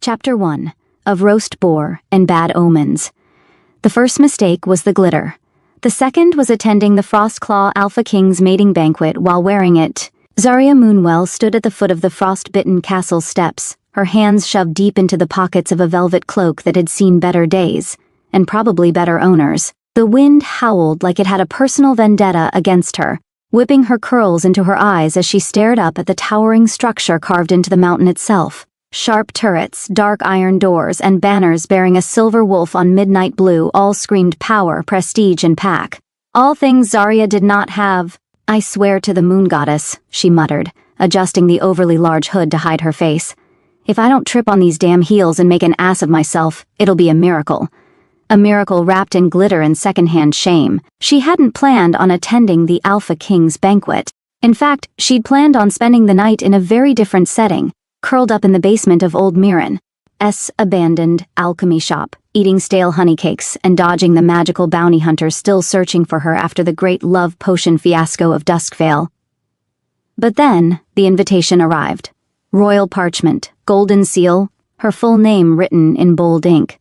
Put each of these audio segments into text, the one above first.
Chapter 1. Of Roast Boar and Bad Omens. The first mistake was the glitter. The second was attending the Frostclaw Alpha King's mating banquet while wearing it. Zarya Moonwell stood at the foot of the frost-bitten castle steps, her hands shoved deep into the pockets of a velvet cloak that had seen better days, and probably better owners. The wind howled like it had a personal vendetta against her, whipping her curls into her eyes as she stared up at the towering structure carved into the mountain itself. Sharp turrets, dark iron doors, and banners bearing a silver wolf on midnight blue all screamed power, prestige, and pack. All things Zarya did not have. "I swear to the moon goddess," she muttered, adjusting the overly large hood to hide her face. "If I don't trip on these damn heels and make an ass of myself, it'll be a miracle." A miracle wrapped in glitter and secondhand shame. She hadn't planned on attending the Alpha King's banquet. In fact, she'd planned on spending the night in a very different setting, curled up in the basement of Old Mirren's abandoned alchemy shop, eating stale honeycakes and dodging the magical bounty hunters still searching for her after the great love potion fiasco of Duskvale. But then, the invitation arrived. Royal parchment, golden seal, her full name written in bold ink.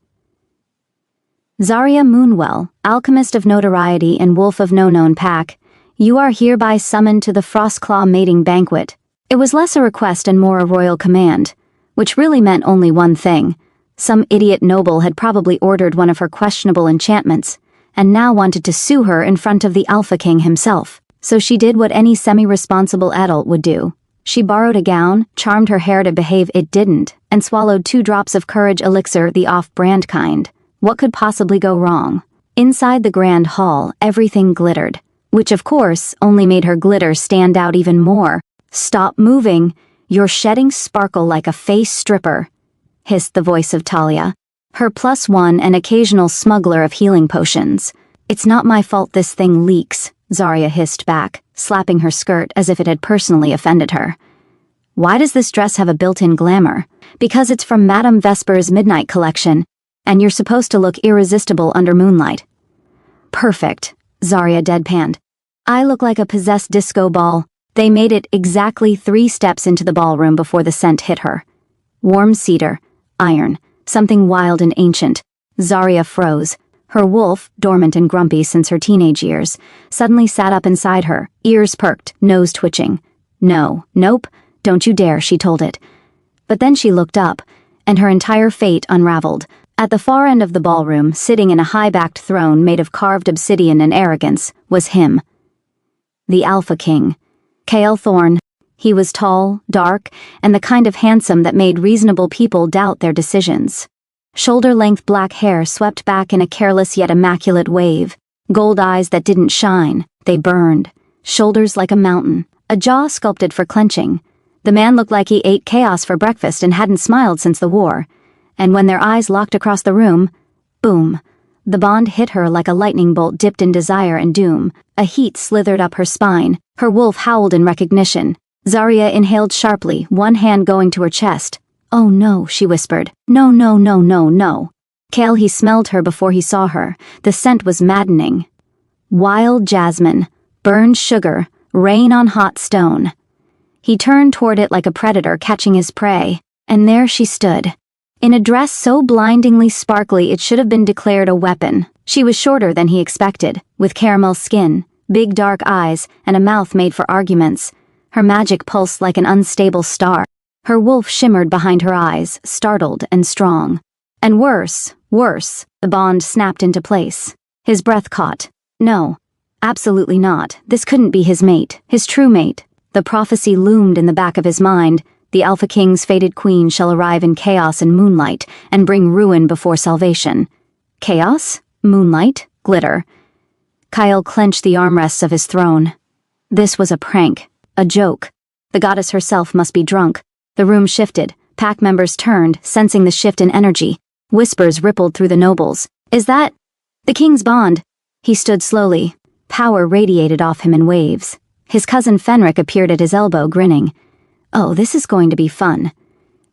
Zarya Moonwell, alchemist of notoriety and wolf of no known pack, you are hereby summoned to the Frostclaw mating banquet. It was less a request and more a royal command, which really meant only one thing. Some idiot noble had probably ordered one of her questionable enchantments, and now wanted to sue her in front of the Alpha King himself. So she did what any semi-responsible adult would do. She borrowed a gown, charmed her hair to behave it didn't, and swallowed 2 drops of courage elixir, the off-brand kind. What could possibly go wrong? Inside the grand hall, everything glittered, which of course only made her glitter stand out even more. "Stop moving. You're shedding sparkle like a face stripper," hissed the voice of Talia, her +1 and occasional smuggler of healing potions. "It's not my fault this thing leaks," Zarya hissed back, slapping her skirt as if it had personally offended her. "Why does this dress have a built-in glamour?" "Because it's from Madame Vesper's Midnight Collection, and you're supposed to look irresistible under moonlight." "Perfect," Zarya deadpanned. "I look like a possessed disco ball." They made it exactly 3 steps into the ballroom before the scent hit her. Warm cedar, iron, something wild and ancient. Zarya froze. Her wolf, dormant and grumpy since her teenage years, suddenly sat up inside her, ears perked, nose twitching. Nope, don't you dare, she told it. But then she looked up, and her entire fate unraveled. At the far end of the ballroom, sitting in a high-backed throne made of carved obsidian and arrogance, was him. The Alpha King. Kale Thorne. He was tall, dark, and the kind of handsome that made reasonable people doubt their decisions. Shoulder-length black hair swept back in a careless yet immaculate wave. Gold eyes that didn't shine, they burned. Shoulders like a mountain. A jaw sculpted for clenching. The man looked like he ate chaos for breakfast and hadn't smiled since the war. And when their eyes locked across the room, boom. The bond hit her like a lightning bolt dipped in desire and doom. A heat slithered up her spine. Her wolf howled in recognition. Zarya inhaled sharply, one hand going to her chest. "Oh no," she whispered. No. Kale, he smelled her before he saw her. The scent was maddening. Wild jasmine, burned sugar, rain on hot stone. He turned toward it like a predator catching his prey. And there she stood. In a dress so blindingly sparkly it should have been declared a weapon. She was shorter than he expected, with caramel skin, big dark eyes, and a mouth made for arguments. Her magic pulsed like an unstable star. Her wolf shimmered behind her eyes, startled and strong. And worse, the bond snapped into place. His breath caught. No, absolutely not. This couldn't be his mate, his true mate. The prophecy loomed in the back of his mind. The Alpha King's fated queen shall arrive in chaos and moonlight, and bring ruin before salvation. Chaos? Moonlight? Glitter? Kyle clenched the armrests of his throne. This was a prank, a joke. The goddess herself must be drunk. The room shifted. Pack members turned, sensing the shift in energy. Whispers rippled through the nobles. "Is that the king's bond?" He stood slowly. Power radiated off him in waves. His cousin Fenric appeared at his elbow, grinning. "Oh, this is going to be fun."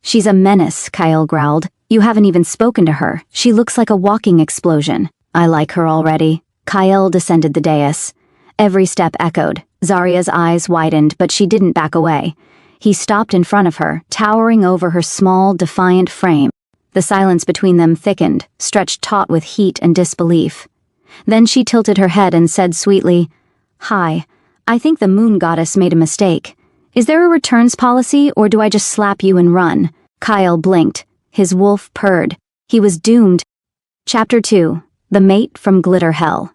"She's a menace," Kyle growled. "You haven't even spoken to her. She looks like a walking explosion." "I like her already." Kyle descended the dais. Every step echoed. Zarya's eyes widened, but she didn't back away. He stopped in front of her, towering over her small, defiant frame. The silence between them thickened, stretched taut with heat and disbelief. Then she tilted her head and said sweetly, "Hi, I think the moon goddess made a mistake. Is there a returns policy, or do I just slap you and run?" Kyle blinked. His wolf purred. He was doomed. Chapter 2. The Mate from Glitter Hell.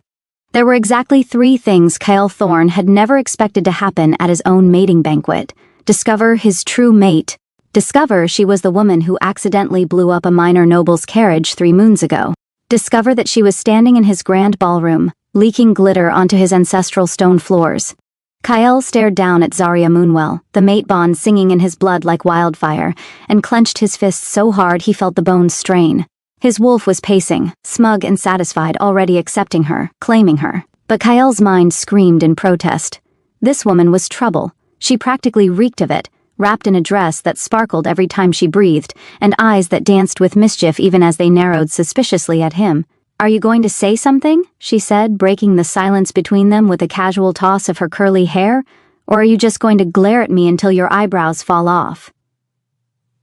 There were exactly 3 things Kyle Thorne had never expected to happen at his own mating banquet. Discover his true mate. Discover she was the woman who accidentally blew up a minor noble's carriage 3 moons ago. Discover that she was standing in his grand ballroom, leaking glitter onto his ancestral stone floors. Kyle stared down at Zarya Moonwell, the mate bond singing in his blood like wildfire, and clenched his fists so hard he felt the bones strain. His wolf was pacing, smug and satisfied, already accepting her, claiming her. But Kyle's mind screamed in protest. This woman was trouble. She practically reeked of it, wrapped in a dress that sparkled every time she breathed, and eyes that danced with mischief even as they narrowed suspiciously at him. "Are you going to say something?" she said, breaking the silence between them with a casual toss of her curly hair. "Or are you just going to glare at me until your eyebrows fall off?"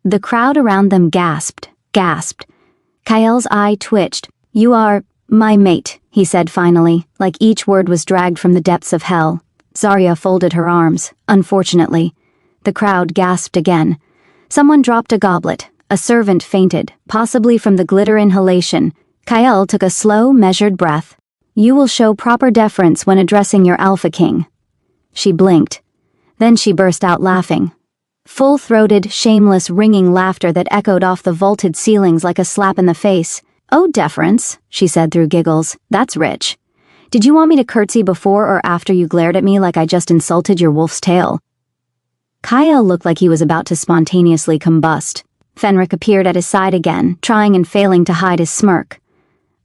The crowd around them gasped. Kyle's eye twitched. "You are my mate," he said finally, like each word was dragged from the depths of hell. Zarya folded her arms, unfortunately. The crowd gasped again. Someone dropped a goblet. A servant fainted, possibly from the glitter inhalation. Kyle took a slow, measured breath. "You will show proper deference when addressing your Alpha King." She blinked. Then she burst out laughing. Full-throated, shameless, ringing laughter that echoed off the vaulted ceilings like a slap in the face. "Oh, deference," she said through giggles. "That's rich. Did you want me to curtsy before or after you glared at me like I just insulted your wolf's tail?" Kyle looked like he was about to spontaneously combust. Fenric appeared at his side again, trying and failing to hide his smirk.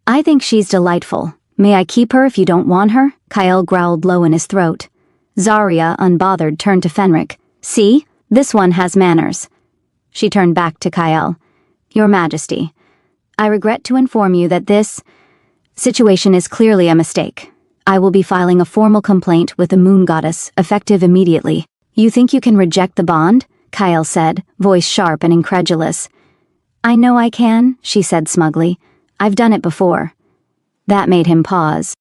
"I think she's delightful. May I keep her if you don't want her?" Kyle growled low in his throat. Zarya, unbothered, turned to Fenric. "See? This one has manners." She turned back to Kyle. "Your Majesty, I regret to inform you that this situation is clearly a mistake. I will be filing a formal complaint with the Moon Goddess, effective immediately." "You think you can reject the bond?" Kyle said, voice sharp and incredulous. "I know I can," she said smugly. "I've done it before." That made him pause.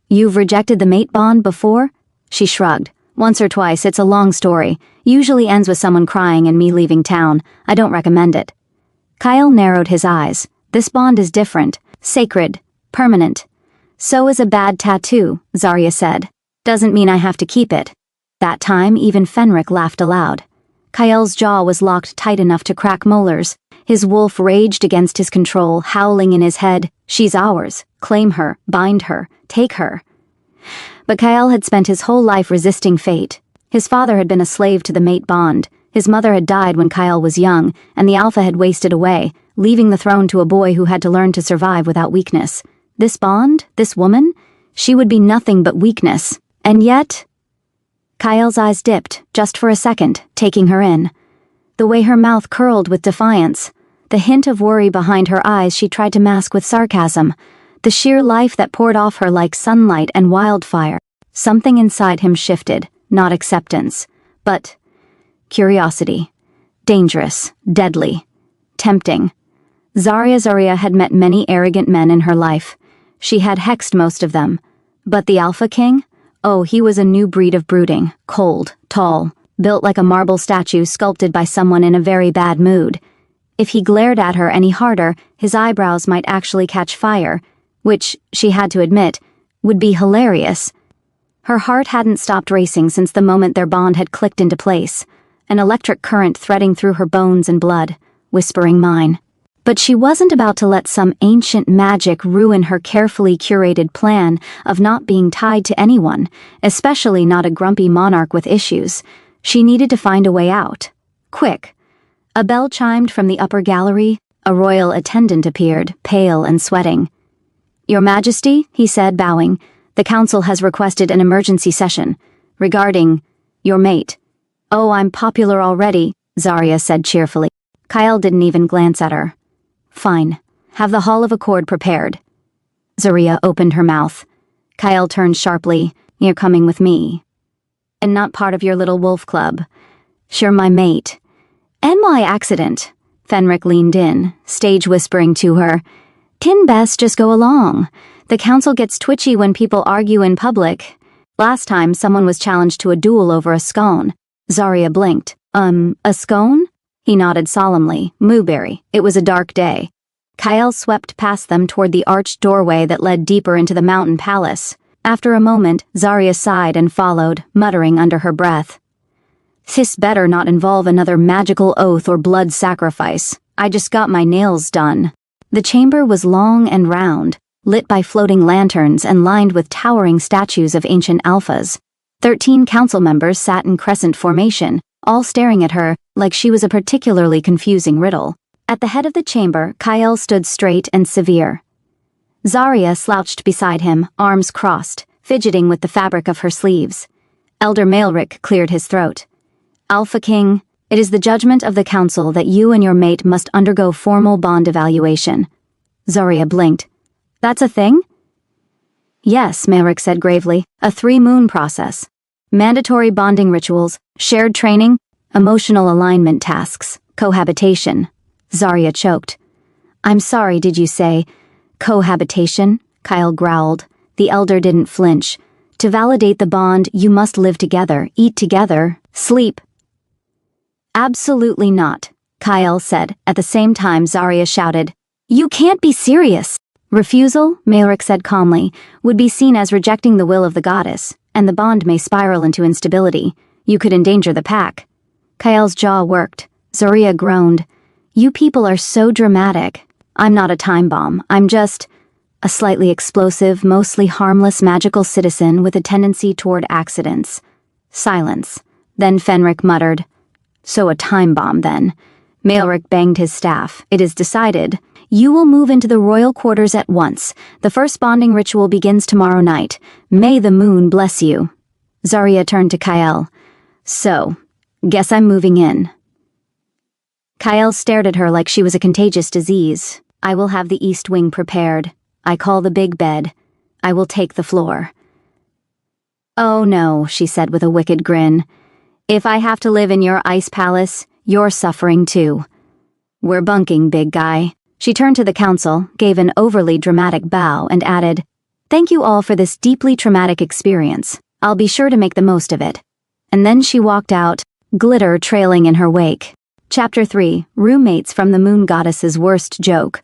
"You've rejected the mate bond before?" She shrugged. "Once or twice. It's a long story. Usually ends with someone crying and me leaving town. I don't recommend it." Kyle narrowed his eyes. "This bond is different. Sacred. Permanent." "So is a bad tattoo," Zarya said. "Doesn't mean I have to keep it." That time, even Fenric laughed aloud. Kyle's jaw was locked tight enough to crack molars. His wolf raged against his control, howling in his head. "She's ours. Claim her. Bind her. Take her." But Kyle had spent his whole life resisting fate. His father had been a slave to the mate bond. His mother had died when Kyle was young, and the Alpha had wasted away, leaving the throne to a boy who had to learn to survive without weakness. This bond? This woman? She would be nothing but weakness. And yet... Kyle's eyes dipped, just for a second, taking her in. The way her mouth curled with defiance. The hint of worry behind her eyes she tried to mask with sarcasm. The sheer life that poured off her like sunlight and wildfire. Something inside him shifted, not acceptance, but curiosity. Dangerous, deadly, tempting. Zarya had met many arrogant men in her life. She had hexed most of them. But the Alpha King? Oh, he was a new breed of brooding, cold, tall, built like a marble statue sculpted by someone in a very bad mood. If he glared at her any harder, his eyebrows might actually catch fire, which, she had to admit, would be hilarious. Her heart hadn't stopped racing since the moment their bond had clicked into place, an electric current threading through her bones and blood, whispering mine. But she wasn't about to let some ancient magic ruin her carefully curated plan of not being tied to anyone, especially not a grumpy monarch with issues. She needed to find a way out. Quick. A bell chimed from the upper gallery. A royal attendant appeared, pale and sweating. "Your Majesty," he said, bowing, "the council has requested an emergency session regarding your mate." "Oh, I'm popular already," Zarya said cheerfully. Kyle didn't even glance at her. "Fine. Have the Hall of Accord prepared." Zarya opened her mouth. Kyle turned sharply. "You're coming with me. And not part of your little wolf club. You're my mate. And my accident. Fenric leaned in, stage whispering to her. "Can best just go along. The council gets twitchy when people argue in public. Last time someone was challenged to a duel over a scone." Zarya blinked. A scone?" He nodded solemnly. "Mooberry. It was a dark day." Kyle swept past them toward the arched doorway that led deeper into the mountain palace. After a moment, Zarya sighed and followed, muttering under her breath. "This better not involve another magical oath or blood sacrifice. I just got my nails done." The chamber was long and round, lit by floating lanterns and lined with towering statues of ancient alphas. 13 council members sat in crescent formation, all staring at her like she was a particularly confusing riddle. At the head of the chamber, Kyle stood straight and severe. Zarya slouched beside him, arms crossed, fidgeting with the fabric of her sleeves. Elder Maelric cleared his throat. "Alpha King, it is the judgment of the council that you and your mate must undergo formal bond evaluation." Zarya blinked. "That's a thing?" "Yes," Maelric said gravely, "a 3-moon process. Mandatory bonding rituals, shared training, emotional alignment tasks, cohabitation." Zarya choked. "I'm sorry, did you say cohabitation?" Kyle growled. The elder didn't flinch. "To validate the bond, you must live together, eat together, sleep." "Absolutely not," Kyle said. At the same time, Zarya shouted, "You can't be serious!" "Refusal," Maelric said calmly, "would be seen as rejecting the will of the goddess, and the bond may spiral into instability. You could endanger the pack." Kyle's jaw worked. Zarya groaned. "You people are so dramatic. I'm not a time bomb. I'm just a slightly explosive, mostly harmless magical citizen with a tendency toward accidents." Silence. Then Fenric muttered, "So a time bomb, then." Maelric banged his staff. "It is decided. You will move into the royal quarters at once. The first bonding ritual begins tomorrow night. May the moon bless you." Zarya turned to Kyle. "So, guess I'm moving in." Kyle stared at her like she was a contagious disease. "I will have the east wing prepared. I call the big bed. I will take the floor." "Oh no," she said with a wicked grin. "If I have to live in your ice palace, you're suffering too. We're bunking, big guy." She turned to the council, gave an overly dramatic bow, and added, "Thank you all for this deeply traumatic experience. I'll be sure to make the most of it." And then she walked out, glitter trailing in her wake. Chapter 3, Roommates from the Moon Goddess's Worst Joke.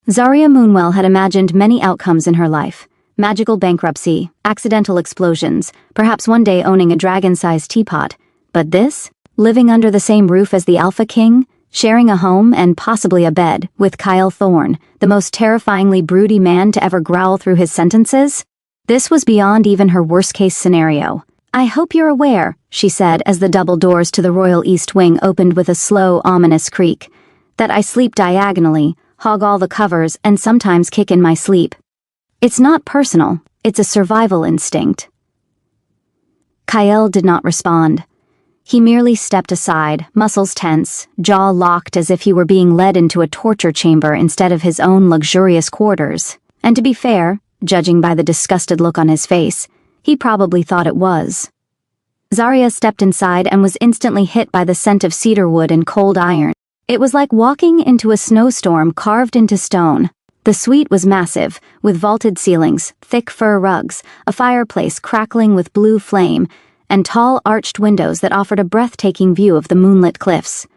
Zarya Moonwell had imagined many outcomes in her life. Magical bankruptcy, accidental explosions, perhaps one day owning a dragon-sized teapot. But this? Living under the same roof as the Alpha King? Sharing a home and possibly a bed with Kyle Thorne, the most terrifyingly broody man to ever growl through his sentences? This was beyond even her worst-case scenario. "I hope you're aware," she said as the double doors to the Royal East Wing opened with a slow, ominous creak, "that I sleep diagonally, hog all the covers, and sometimes kick in my sleep. It's not personal, it's a survival instinct." Kyle did not respond. He merely stepped aside, muscles tense, jaw locked as if he were being led into a torture chamber instead of his own luxurious quarters. And to be fair, judging by the disgusted look on his face, he probably thought it was. Zarya stepped inside and was instantly hit by the scent of cedarwood and cold iron. It was like walking into a snowstorm carved into stone. The suite was massive, with vaulted ceilings, thick fur rugs, a fireplace crackling with blue flame, and tall arched windows that offered a breathtaking view of the moonlit cliffs.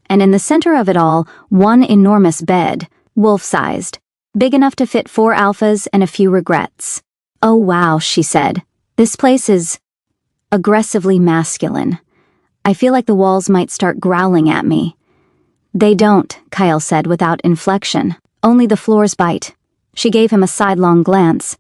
And in the center of it all, one enormous bed, wolf-sized, big enough to fit 4 alphas and a few regrets. "Oh wow," she said. "This place is aggressively masculine. I feel like the walls might start growling at me." "They don't," Kyle said without inflection. "Only the floors bite." She gave him a sidelong glance.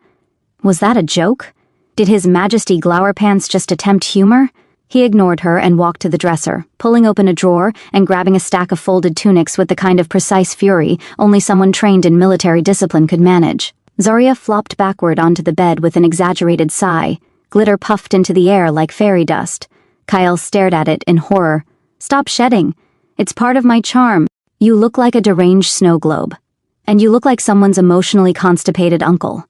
Was that a joke? Did His Majesty Glowerpants just attempt humor? He ignored her and walked to the dresser, pulling open a drawer and grabbing a stack of folded tunics with the kind of precise fury only someone trained in military discipline could manage. Zarya flopped backward onto the bed with an exaggerated sigh. Glitter puffed into the air like fairy dust. Kyle stared at it in horror. "Stop shedding. It's part of my charm. You look like a deranged snow globe. And you look like someone's emotionally constipated uncle."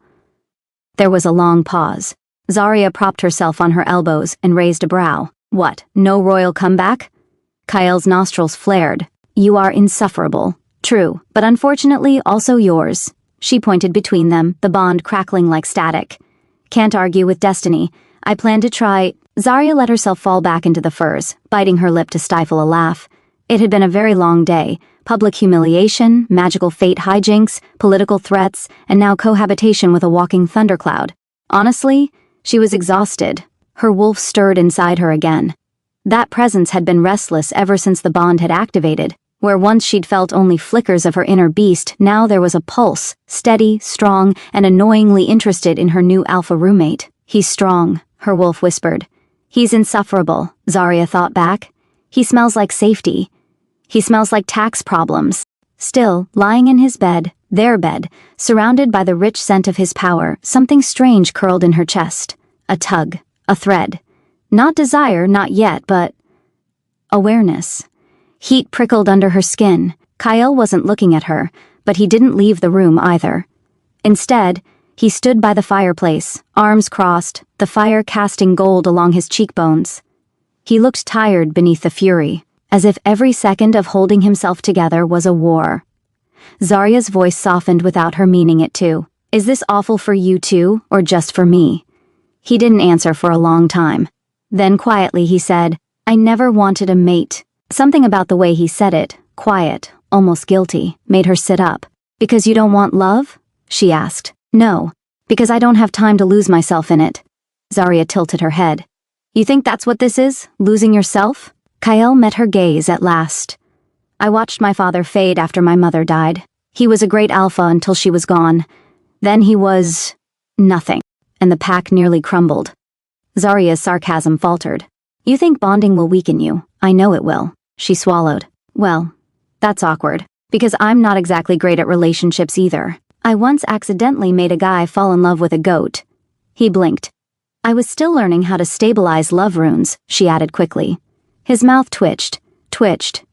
There was a long pause. Zarya propped herself on her elbows and raised a brow. "What, no royal comeback?" Kyle's nostrils flared. You are insufferable. True, but unfortunately also yours. She pointed between them, the bond crackling like static. Can't argue with destiny. I plan to try. Zarya let herself fall back into the furs, biting her lip to stifle a laugh. It had been a very long day. Public humiliation, magical fate hijinks, political threats, and now cohabitation with a walking thundercloud. Honestly, she was exhausted. Her wolf stirred inside her again. That presence had been restless ever since the bond had activated. Where once she'd felt only flickers of her inner beast, now there was a pulse, steady, strong, and annoyingly interested in her new alpha roommate. He's strong, her wolf whispered. He's insufferable, Zarya thought back. He smells like safety. He smells like tax problems. Still, lying in his bed, their bed, surrounded by the rich scent of his power, something strange curled in her chest. A tug, a thread. Not desire, not yet, but awareness. Heat prickled under her skin. Kyle wasn't looking at her, but he didn't leave the room either. Instead, he stood by the fireplace, arms crossed, the fire casting gold along his cheekbones. He looked tired beneath the fury, as if every second of holding himself together was a war. Zarya's voice softened without her meaning it to. Is this awful for you too, or just for me? He didn't answer for a long time. Then quietly he said, I never wanted a mate. Something about the way he said it, quiet, almost guilty, made her sit up. Because you don't want love? She asked. No, because I don't have time to lose myself in it. Zarya tilted her head. You think that's what this is? Losing yourself? Kyle met her gaze at last. I watched my father fade after my mother died. He was a great alpha until she was gone. Then he was nothing, and the pack nearly crumbled. Zarya's sarcasm faltered. You think bonding will weaken you. I know it will. She swallowed. Well, that's awkward, because I'm not exactly great at relationships either. I once accidentally made a guy fall in love with a goat. He blinked. I was still learning how to stabilize love runes, she added quickly. His mouth twitched.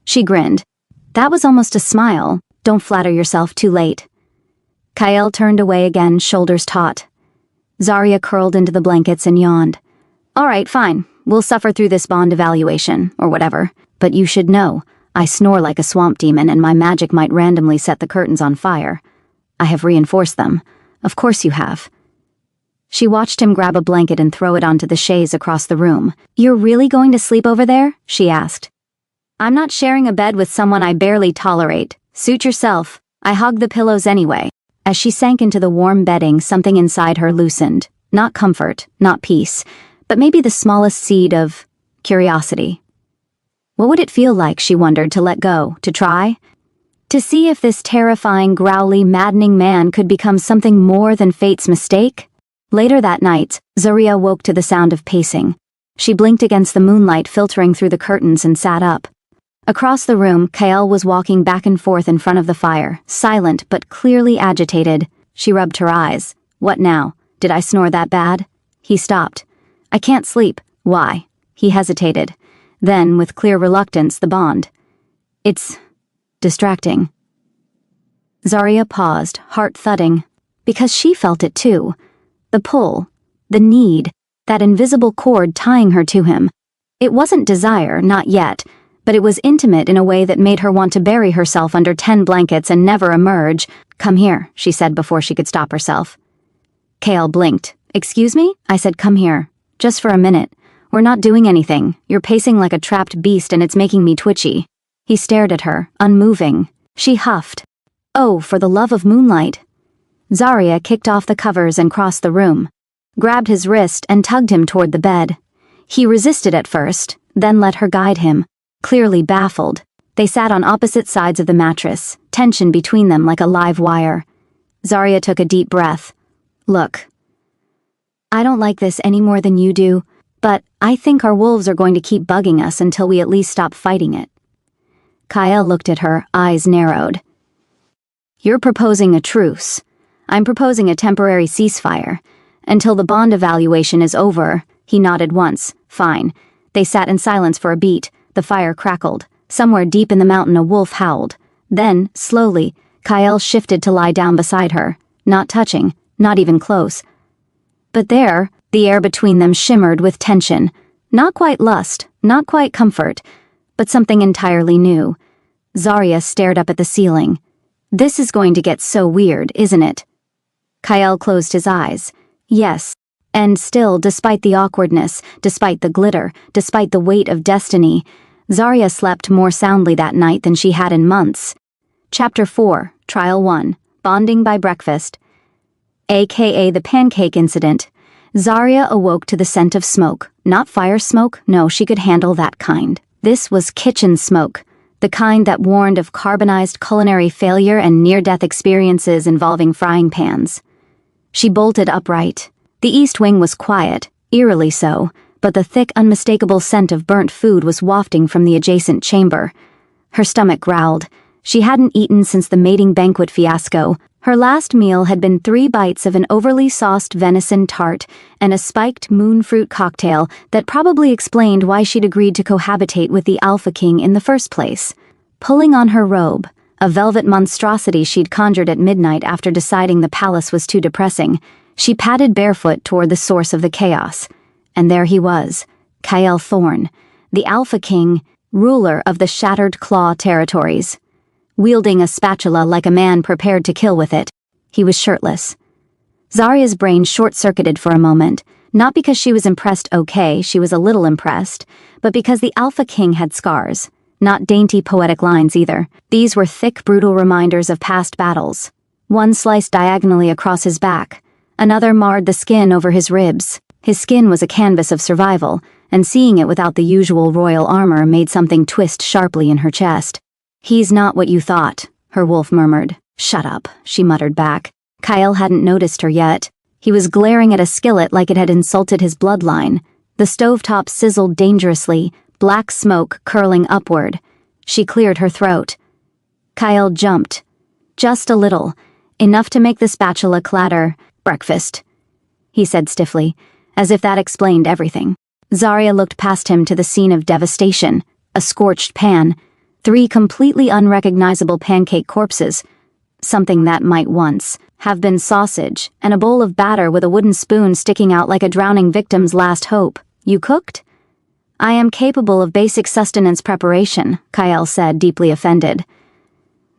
She grinned. That was almost a smile. Don't flatter yourself too late. Kyle turned away again, shoulders taut. Zarya curled into the blankets and yawned. All right, fine. We'll suffer through this bond evaluation, or whatever. But you should know, I snore like a swamp demon and my magic might randomly set the curtains on fire. I have reinforced them. Of course you have. She watched him grab a blanket and throw it onto the chaise across the room. You're really going to sleep over there? She asked. I'm not sharing a bed with someone I barely tolerate. Suit yourself. I hog the pillows anyway. As she sank into the warm bedding, something inside her loosened. Not comfort, not peace, but maybe the smallest seed of curiosity. What would it feel like, she wondered, to let go, to try? To see if this terrifying, growly, maddening man could become something more than fate's mistake? Later that night, Zarya woke to the sound of pacing. She blinked against the moonlight filtering through the curtains and sat up. Across the room, Kael was walking back and forth in front of the fire, silent but clearly agitated. She rubbed her eyes. What now? Did I snore that bad? He stopped. I can't sleep. Why? He hesitated. Then, with clear reluctance, the bond. It's distracting. Zarya paused, heart thudding, because she felt it too. The pull, the need, that invisible cord tying her to him. It wasn't desire, not yet, but it was intimate in a way that made her want to bury herself under 10 blankets and never emerge. Come here, she said before she could stop herself. Kael blinked. Excuse me? I said come here. Just for a minute. We're not doing anything. You're pacing like a trapped beast and it's making me twitchy. He stared at her, unmoving. She huffed. Oh, for the love of moonlight. Zarya kicked off the covers and crossed the room, grabbed his wrist and tugged him toward the bed. He resisted at first, then let her guide him, clearly baffled. They sat on opposite sides of the mattress, tension between them like a live wire. Zarya took a deep breath. Look, I don't like this any more than you do, but I think our wolves are going to keep bugging us until we at least stop fighting it. Kael looked at her, eyes narrowed. You're proposing a truce. I'm proposing a temporary ceasefire. Until the bond evaluation is over. He nodded once. Fine. They sat in silence for a beat. The fire crackled. Somewhere deep in the mountain a wolf howled. Then, slowly, Kael shifted to lie down beside her. Not touching, not even close. But there, the air between them shimmered with tension. Not quite lust, not quite comfort, but something entirely new. Zarya stared up at the ceiling. This is going to get so weird, isn't it? Kyle closed his eyes. Yes. And still, despite the awkwardness, despite the glitter, despite the weight of destiny, Zarya slept more soundly that night than she had in months. Chapter 4, Trial 1, Bonding by Breakfast. AKA the pancake incident. Zarya awoke to the scent of smoke. Not fire smoke, no, she could handle that kind. This was kitchen smoke, the kind that warned of carbonized culinary failure and near-death experiences involving frying pans. She bolted upright. The east wing was quiet, eerily so, but the thick, unmistakable scent of burnt food was wafting from the adjacent chamber. Her stomach growled. She hadn't eaten since the mating banquet fiasco. Her last meal had been 3 bites of an overly sauced venison tart and a spiked moon fruit cocktail that probably explained why she'd agreed to cohabitate with the Alpha King in the first place. Pulling on her robe, a velvet monstrosity she'd conjured at midnight after deciding the palace was too depressing, she padded barefoot toward the source of the chaos. And there he was, Kyle Thorne, the Alpha King, ruler of the Shattered Claw territories. Wielding a spatula like a man prepared to kill with it, he was shirtless. Zarya's brain short-circuited for a moment, not because she was impressed she was a little impressed, but because the Alpha King had scars. Not dainty poetic lines either. These were thick, brutal reminders of past battles. One sliced diagonally across his back. Another marred the skin over his ribs. His skin was a canvas of survival, and seeing it without the usual royal armor made something twist sharply in her chest. "He's not what you thought," her wolf murmured. "Shut up," she muttered back. Kyle hadn't noticed her yet. He was glaring at a skillet like it had insulted his bloodline. The stovetop sizzled dangerously, black smoke curling upward. She cleared her throat. Kyle jumped. Just a little. Enough to make the spatula clatter. "Breakfast," he said stiffly, as if that explained everything. Zarya looked past him to the scene of devastation. A scorched pan. 3 completely unrecognizable pancake corpses. Something that might once have been sausage, and a bowl of batter with a wooden spoon sticking out like a drowning victim's last hope. "You cooked?" "I am capable of basic sustenance preparation," Kyle said, deeply offended.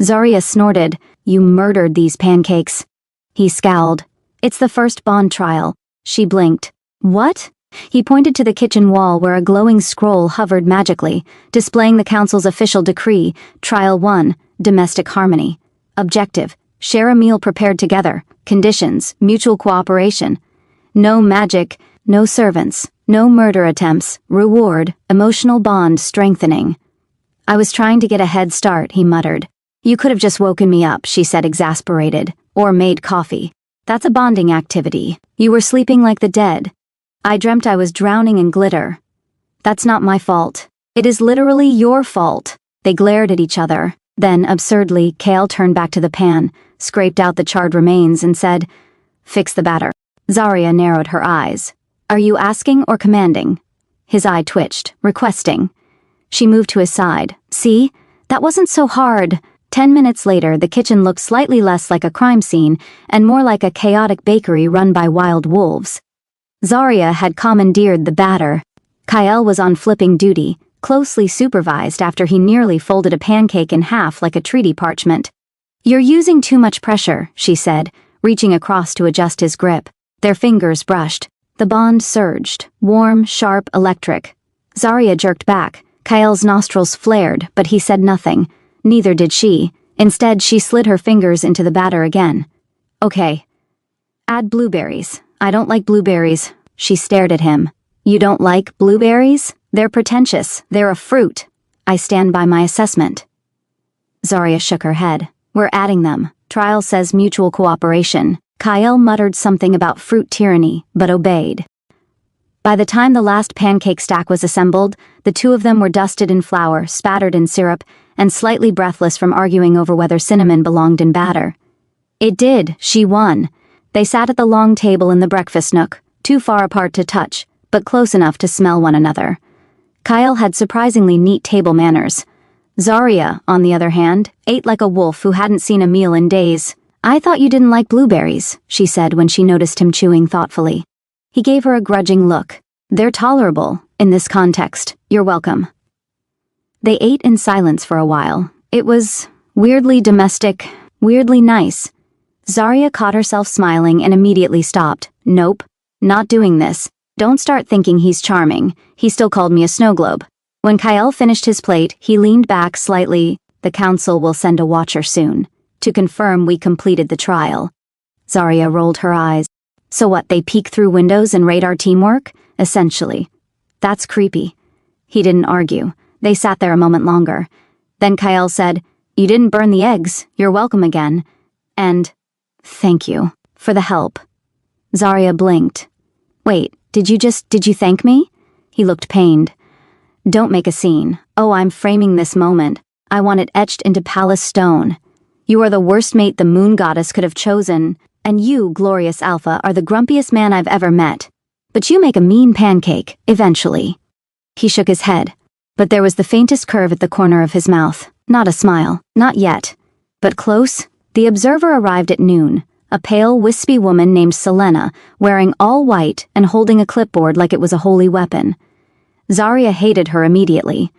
Zarya snorted. "You murdered these pancakes." He scowled. "It's the first bond trial." She blinked. "What?" He pointed to the kitchen wall where a glowing scroll hovered magically, displaying the council's official decree, Trial 1, Domestic Harmony. Objective, share a meal prepared together. Conditions, mutual cooperation. No magic, no servants, no murder attempts. Reward, emotional bond strengthening. "I was trying to get a head start," he muttered. "You could have just woken me up," she said, exasperated. "Or made coffee. That's a bonding activity. You were sleeping like the dead. I dreamt I was drowning in glitter. That's not my fault. It is literally your fault." They glared at each other. Then, absurdly, Kale turned back to the pan, scraped out the charred remains, and said, "Fix the batter." Zarya narrowed her eyes. "Are you asking or commanding?" His eye twitched, requesting. She moved to his side. "See? That wasn't so hard." 10 minutes later, the kitchen looked slightly less like a crime scene and more like a chaotic bakery run by wild wolves. Zarya had commandeered the batter. Kyle was on flipping duty, closely supervised after he nearly folded a pancake in half like a treaty parchment. "You're using too much pressure," she said, reaching across to adjust his grip. Their fingers brushed. The bond surged, warm, sharp, electric. Zarya jerked back. Kyle's nostrils flared, but he said nothing. Neither did she. Instead, she slid her fingers into the batter again. "Okay. Add blueberries." "I don't like blueberries." She stared at him. "You don't like blueberries? They're pretentious. They're a fruit. I stand by my assessment." Zarya shook her head. "We're adding them. Trial says mutual cooperation." Kyle muttered something about fruit tyranny, but obeyed. By the time the last pancake stack was assembled, the two of them were dusted in flour, spattered in syrup, and slightly breathless from arguing over whether cinnamon belonged in batter. It did. She won. They sat at the long table in the breakfast nook, too far apart to touch, but close enough to smell one another. Kyle had surprisingly neat table manners. Zarya, on the other hand, ate like a wolf who hadn't seen a meal in days. "I thought you didn't like blueberries," she said when she noticed him chewing thoughtfully. He gave her a grudging look. "They're tolerable, in this context. You're welcome." They ate in silence for a while, It was weirdly domestic, weirdly nice. Zarya caught herself smiling and immediately stopped. Nope, not doing this. Don't start thinking he's charming. He still called me a snow globe. When Kyle finished his plate, he leaned back slightly. The council will send a watcher soon, to confirm we completed the trial. Zarya rolled her eyes. So what, they peek through windows and raid our teamwork? Essentially. That's creepy. He didn't argue. They sat there a moment longer. Then Kyle said, "You didn't burn the eggs. You're welcome again. And thank you for the help." Zarya blinked. "Wait, did you thank me?" He looked pained. "Don't make a scene. Oh, I'm framing this moment. I want it etched into palace stone. You are the worst mate the moon goddess could have chosen, and you, glorious Alpha, are the grumpiest man I've ever met. But you make a mean pancake, eventually." He shook his head, but there was the faintest curve at the corner of his mouth. Not a smile, not yet. But close. The observer arrived at noon, a pale, wispy woman named Selena, wearing all white and holding a clipboard like it was a holy weapon. Zarya hated her immediately.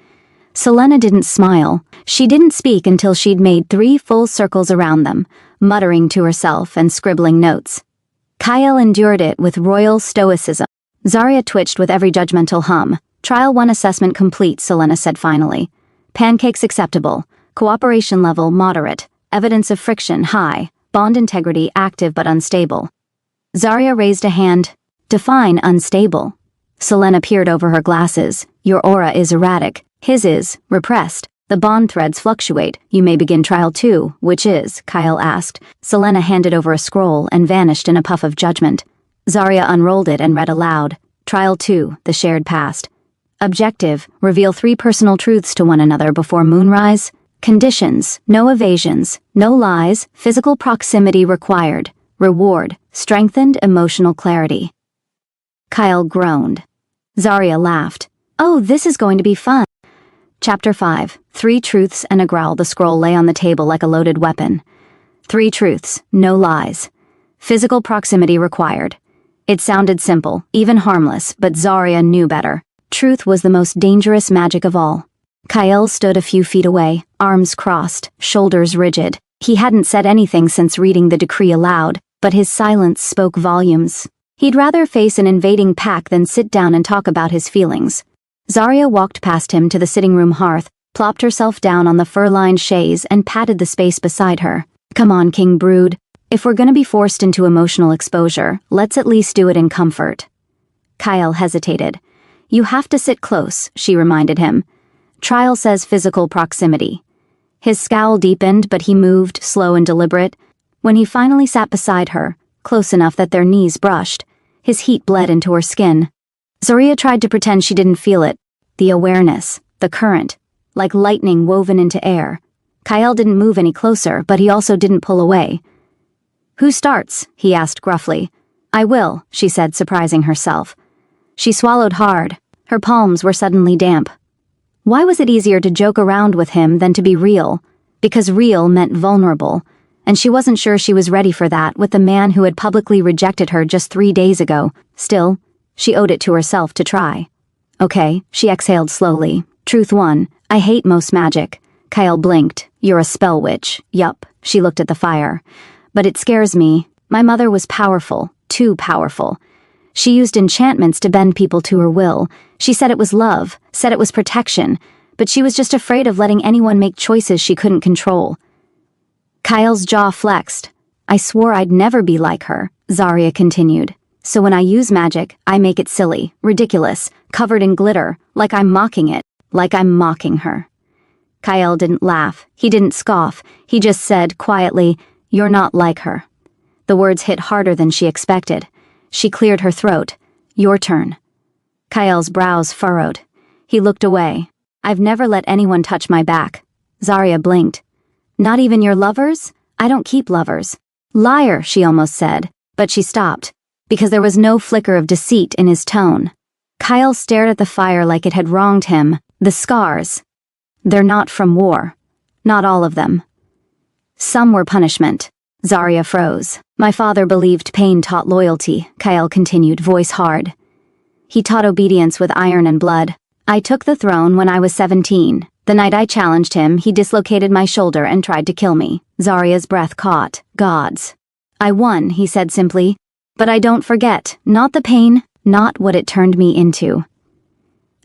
Selena didn't smile. She didn't speak until she'd made 3 full circles around them, muttering to herself and scribbling notes. Kyle endured it with royal stoicism. Zarya twitched with every judgmental hum. "Trial 1 assessment complete," Selena said finally. "Pancakes acceptable. Cooperation level moderate. Evidence of friction high. Bond integrity active but unstable." Zarya raised a hand. "Define unstable." Selena peered over her glasses. "Your aura is erratic. His is repressed. The bond threads fluctuate. You may begin trial 2, which is?" Kyle asked. Selena handed over a scroll and vanished in a puff of judgment. Zarya unrolled it and read aloud. "Trial 2, the shared past. Objective, reveal 3 personal truths to one another before moonrise. Conditions, no evasions, no lies, physical proximity required. Reward, strengthened emotional clarity." Kyle groaned. Zarya laughed. "Oh, this is going to be fun." Chapter 5, 3 truths and a growl. The scroll lay on the table like a loaded weapon. 3 truths, no lies. Physical proximity required. It sounded simple, even harmless, but Zarya knew better. Truth was the most dangerous magic of all. Kyle stood a few feet away, arms crossed, shoulders rigid. He hadn't said anything since reading the decree aloud, but his silence spoke volumes. He'd rather face an invading pack than sit down and talk about his feelings. Zarya walked past him to the sitting room hearth, plopped herself down on the fur-lined chaise and patted the space beside her. "Come on, King Brood. If we're gonna be forced into emotional exposure, let's at least do it in comfort." Kyle hesitated. "You have to sit close," she reminded him. "Trial says physical proximity." His scowl deepened, but he moved, slow and deliberate. When he finally sat beside her, close enough that their knees brushed, his heat bled into her skin. Zarya tried to pretend she didn't feel it. The awareness, the current, like lightning woven into air. Kyle didn't move any closer, but he also didn't pull away. "Who starts?" he asked gruffly. "I will," she said, surprising herself. She swallowed hard. Her palms were suddenly damp. Why was it easier to joke around with him than to be real? Because real meant vulnerable, and she wasn't sure she was ready for that with the man who had publicly rejected her just 3 days ago. Still, she owed it to herself to try. "Okay," she exhaled slowly. "Truth 1, I hate most magic." Kyle blinked. "You're a spell witch." "Yup." She looked at the fire. "But it scares me. My mother was powerful, too powerful. She used enchantments to bend people to her will. She said it was love, said it was protection, but she was just afraid of letting anyone make choices she couldn't control." Kyle's jaw flexed. "I swore I'd never be like her," Zarya continued. "So when I use magic, I make it silly, ridiculous, covered in glitter, like I'm mocking it, like I'm mocking her." Kyle didn't laugh. He didn't scoff. He just said, quietly, "You're not like her." The words hit harder than she expected. She cleared her throat. "Your turn." Kyle's brows furrowed. He looked away. "I've never let anyone touch my back." Zarya blinked. "Not even your lovers?" "I don't keep lovers." "Liar," she almost said, but she stopped, because there was no flicker of deceit in his tone. Kyle stared at the fire like it had wronged him. "The scars. They're not from war. Not all of them. Some were punishment." Zarya froze. "My father believed pain taught loyalty," Kyle continued, voice hard. "He taught obedience with iron and blood. I took the throne when I was 17. The night I challenged him, he dislocated my shoulder and tried to kill me. Zarya's breath caught. Gods. I won, he said simply. But I don't forget. Not the pain, not what it turned me into.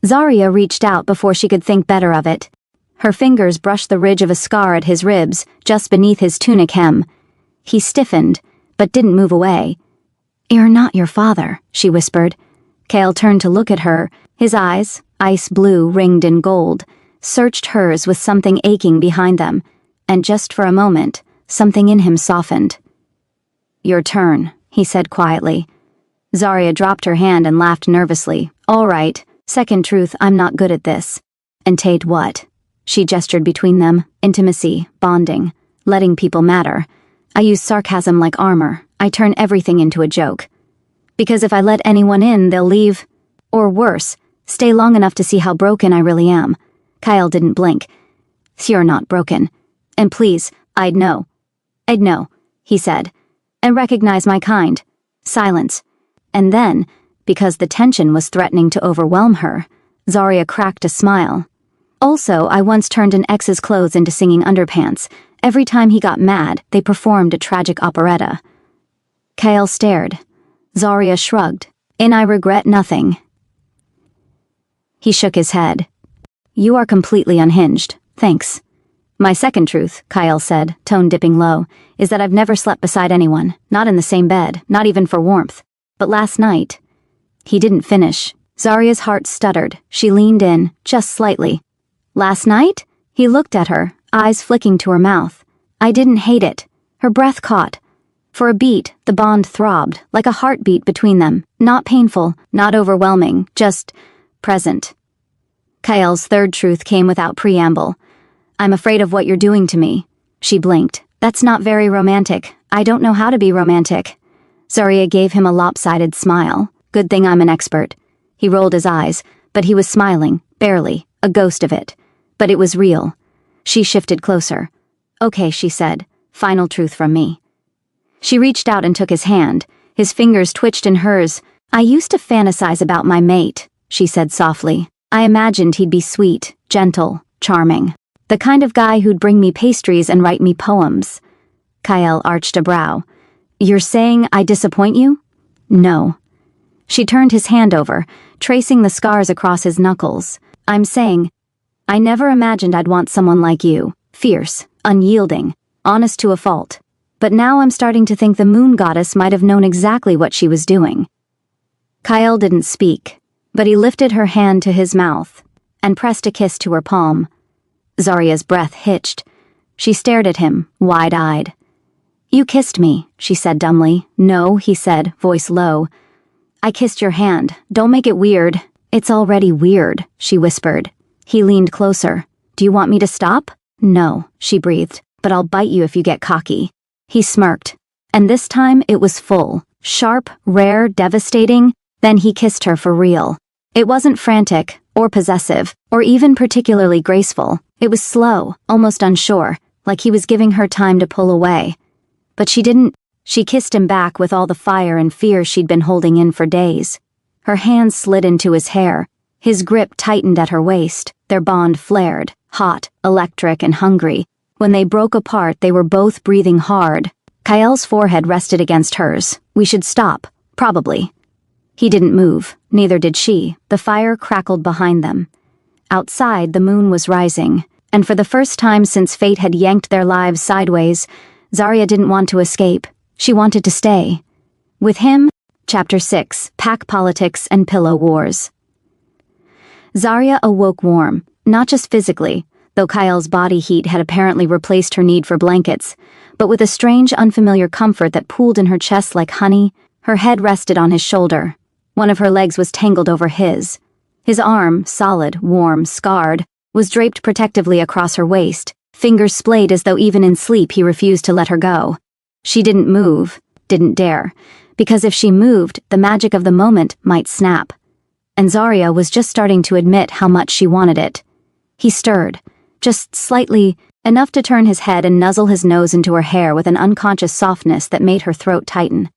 Zarya reached out before she could think better of it. Her fingers brushed the ridge of a scar at his ribs, just beneath his tunic hem. He stiffened, but didn't move away. "You're not your father," she whispered. Kale turned to look at her. His eyes, ice blue ringed in gold, searched hers with something aching behind them, and just for a moment, something in him softened. "Your turn," he said quietly. Zarya dropped her hand and laughed nervously. "All right, second truth, I'm not good at this." "And Tate what?" She gestured between them. "Intimacy, bonding, letting people matter. I use sarcasm like armor. I turn everything into a joke. Because if I let anyone in, they'll leave. Or worse, stay long enough to see how broken I really am." Kyle didn't blink. "You're not broken. And please, I'd know, he said, "and recognize my kind." Silence. And then, because the tension was threatening to overwhelm her, Zarya cracked a smile. "Also, I once turned an ex's clothes into singing underpants. Every time he got mad, they performed a tragic operetta." Kyle stared. Zarya shrugged. "And I regret nothing." He shook his head. "You are completely unhinged. Thanks." "My second truth," Kyle said, tone dipping low, "is that I've never slept beside anyone, not in the same bed, not even for warmth. But last night..." He didn't finish. Zarya's heart stuttered. She leaned in, just slightly. "Last night?" He looked at her, eyes flicking to her mouth. "I didn't hate it." Her breath caught. For a beat, the bond throbbed, like a heartbeat between them. Not painful, not overwhelming, just present. Kyle's third truth came without preamble. "I'm afraid of what you're doing to me." She blinked. "That's not very romantic. I don't know how to be romantic." Zarya gave him a lopsided smile. "Good thing I'm an expert." He rolled his eyes, but he was smiling, barely, a ghost of it. But it was real. She shifted closer. "Okay," she said. "Final truth from me." She reached out and took his hand. His fingers twitched in hers. "I used to fantasize about my mate," she said softly. "I imagined he'd be sweet, gentle, charming. The kind of guy who'd bring me pastries and write me poems." Kyle arched a brow. "You're saying I disappoint you?" "No." She turned his hand over, tracing the scars across his knuckles. "I'm saying, I never imagined I'd want someone like you. Fierce, unyielding, honest to a fault. But now I'm starting to think the moon goddess might have known exactly what she was doing." Kyle didn't speak, but he lifted her hand to his mouth and pressed a kiss to her palm. Zarya's breath hitched. She stared at him, wide-eyed. "You kissed me," she said dumbly. "No," he said, voice low. "I kissed your hand. Don't make it weird." "It's already weird," she whispered. He leaned closer. "Do you want me to stop?" "No," she breathed, "but I'll bite you if you get cocky." He smirked. And this time it was full. Sharp, rare, devastating. Then he kissed her for real. It wasn't frantic, or possessive, or even particularly graceful. It was slow, almost unsure, like he was giving her time to pull away. But she didn't. She kissed him back with all the fire and fear she'd been holding in for days. Her hands slid into his hair. His grip tightened at her waist. Their bond flared, hot, electric, and hungry. When they broke apart, they were both breathing hard. Kyle's forehead rested against hers. "We should stop. Probably." He didn't move. Neither did she. The fire crackled behind them. Outside, the moon was rising, and for the first time since fate had yanked their lives sideways, Zarya didn't want to escape. She wanted to stay. With him, Chapter 6, Pack Politics and Pillow Wars. Zarya awoke warm, not just physically, though Kyle's body heat had apparently replaced her need for blankets, but with a strange, unfamiliar comfort that pooled in her chest like honey. Her head rested on his shoulder. One of her legs was tangled over his. His arm, solid, warm, scarred, was draped protectively across her waist, fingers splayed as though even in sleep he refused to let her go. She didn't move, didn't dare, because if she moved, the magic of the moment might snap. And Zarya was just starting to admit how much she wanted it. He stirred, just slightly, enough to turn his head and nuzzle his nose into her hair with an unconscious softness that made her throat tighten.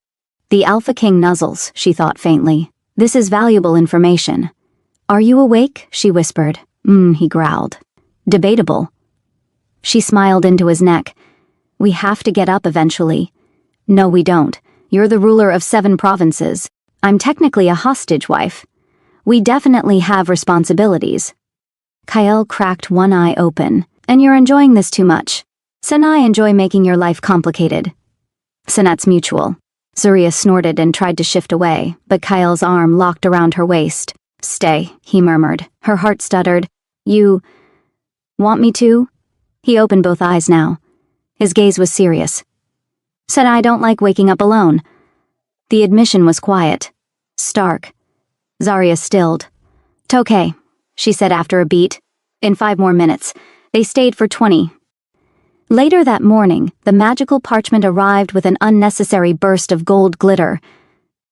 "The Alpha King nuzzles," she thought faintly. "This is valuable information." "Are you awake?" she whispered. He growled. Debatable. She smiled into his neck. We have to get up eventually. No, we don't. You're the ruler of 7 provinces. I'm technically a hostage wife. We definitely have responsibilities. Kyle cracked one eye open. And you're enjoying this too much. Sanai enjoy making your life complicated. That's mutual. Zarya snorted and tried to shift away, but Kyle's arm locked around her waist. Stay, he murmured. Her heart stuttered. You want me to? He opened both eyes now. His gaze was serious. Sanai don't like waking up alone. The admission was quiet. Stark. Zarya stilled. "'T'okay," she said after a beat. "In 5 more minutes." They stayed for 20. Later that morning, the magical parchment arrived with an unnecessary burst of gold glitter.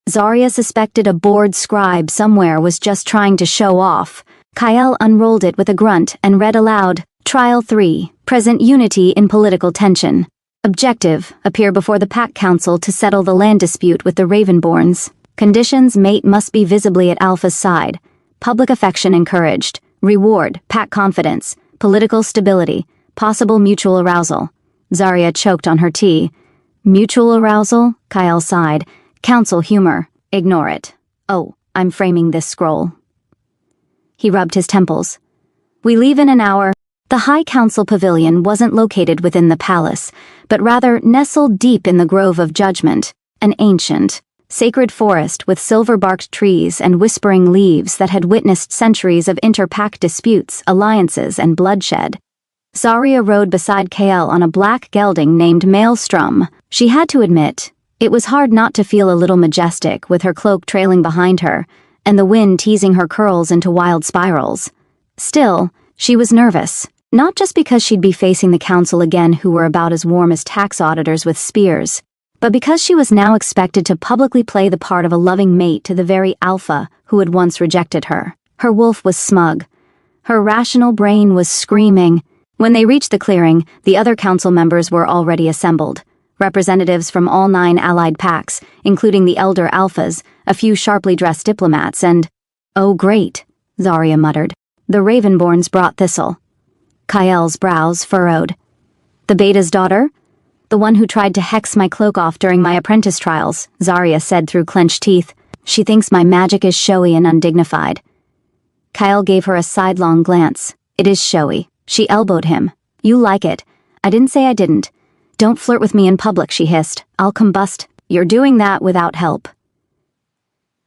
Zarya suspected a bored scribe somewhere was just trying to show off. Kyle unrolled it with a grunt and read aloud, Trial 3, Present Unity in Political Tension. Objective, appear before the Pack Council to settle the land dispute with the Ravenborns. Conditions, mate must be visibly at Alpha's side. Public affection encouraged. Reward, Pack confidence. Political stability. Possible mutual arousal. Zarya choked on her tea. Mutual arousal? Kyle sighed. Council humor. Ignore it. Oh, I'm framing this scroll. He rubbed his temples. We leave in an hour. The High Council Pavilion wasn't located within the palace, but rather nestled deep in the Grove of Judgment, an ancient, sacred forest with silver-barked trees and whispering leaves that had witnessed centuries of inter-pack disputes, alliances, and bloodshed. Zarya rode beside Kael on a black gelding named Maelstrom. She had to admit, it was hard not to feel a little majestic with her cloak trailing behind her, and the wind teasing her curls into wild spirals. Still, she was nervous, not just because she'd be facing the council again who were about as warm as tax auditors with spears, but because she was now expected to publicly play the part of a loving mate to the very alpha who had once rejected her. Her wolf was smug. Her rational brain was screaming. When they reached the clearing, the other council members were already assembled. Representatives from all 9 allied packs, including the elder alphas, a few sharply dressed diplomats, and... Oh great, Zarya muttered. The Ravenborns brought Thistle. Kael's brows furrowed. The Beta's daughter? The one who tried to hex my cloak off during my apprentice trials, Zarya said through clenched teeth. She thinks my magic is showy and undignified. Kyle gave her a sidelong glance. It is showy. She elbowed him. You like it. I didn't say I didn't. Don't flirt with me in public, she hissed. I'll combust. You're doing that without help.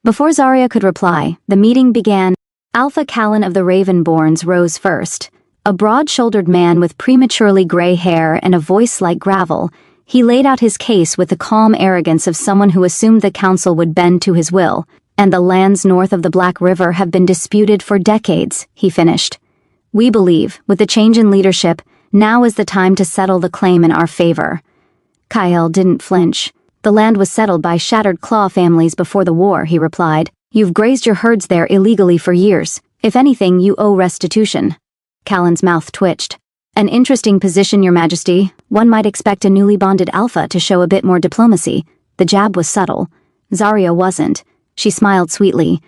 Before Zarya could reply, the meeting began. Alpha Callan of the Ravenborns rose first. A broad-shouldered man with prematurely gray hair and a voice like gravel, he laid out his case with the calm arrogance of someone who assumed the council would bend to his will, and the lands north of the Black River have been disputed for decades, he finished. We believe, with the change in leadership, now is the time to settle the claim in our favor. Kyle didn't flinch. The land was settled by Shattered Claw families before the war, he replied. You've grazed your herds there illegally for years. If anything, you owe restitution. Callan's mouth twitched. An interesting position, Your Majesty. One might expect a newly bonded alpha to show a bit more diplomacy. The jab was subtle. Zarya wasn't. She smiled sweetly.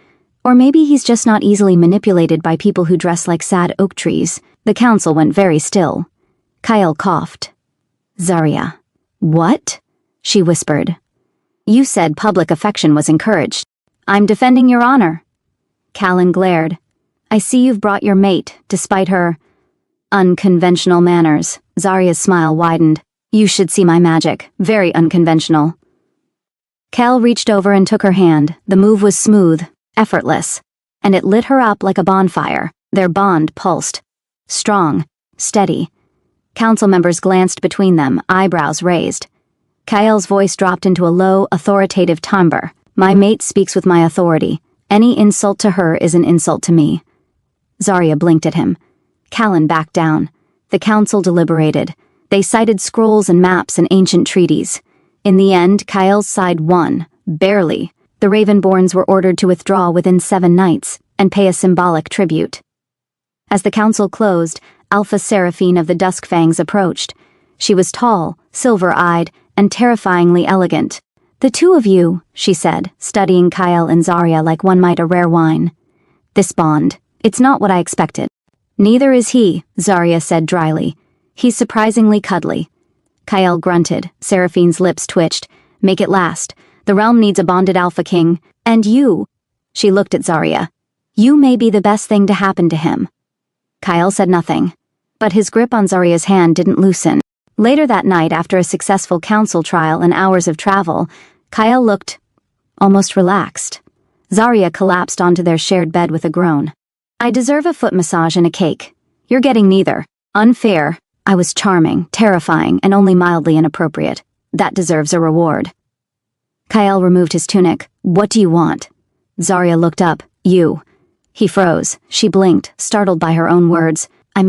Or maybe he's just not easily manipulated by people who dress like sad oak trees. The council went very still. Kyle coughed. Zarya. What? She whispered. You said public affection was encouraged. I'm defending your honor. Callan glared. I see you've brought your mate, despite her unconventional manners. Zarya's smile widened. You should see my magic. Very unconventional. Cal reached over and took her hand. The move was smooth, effortless, and it lit her up like a bonfire. Their bond pulsed. Strong, steady. Council members glanced between them, eyebrows raised. Kyle's voice dropped into a low, authoritative timbre. My mate speaks with my authority. Any insult to her is an insult to me. Zarya blinked at him. Callan backed down. The council deliberated. They cited scrolls and maps and ancient treaties. In the end, Kyle's side won. Barely. The Ravenborns were ordered to withdraw within 7 nights and pay a symbolic tribute. As the council closed, Alpha Seraphine of the Duskfangs approached. She was tall, silver-eyed, and terrifyingly elegant. The 2 of you, she said, studying Kyle and Zarya like one might a rare wine. This bond, it's not what I expected. Neither is he, Zarya said dryly. He's surprisingly cuddly. Kael grunted. Seraphine's lips twitched. Make it last. The realm needs a bonded Alpha King. And you. She looked at Zarya. You may be the best thing to happen to him. Kael said nothing. But his grip on Zarya's hand didn't loosen. Later that night, after a successful council trial and hours of travel, Kael looked almost relaxed. Zarya collapsed onto their shared bed with a groan. I deserve a foot massage and a cake. You're getting neither. Unfair. I was charming, terrifying, and only mildly inappropriate. That deserves a reward. Kael removed his tunic. What do you want? Zarya looked up. You. He froze. She blinked, startled by her own words. I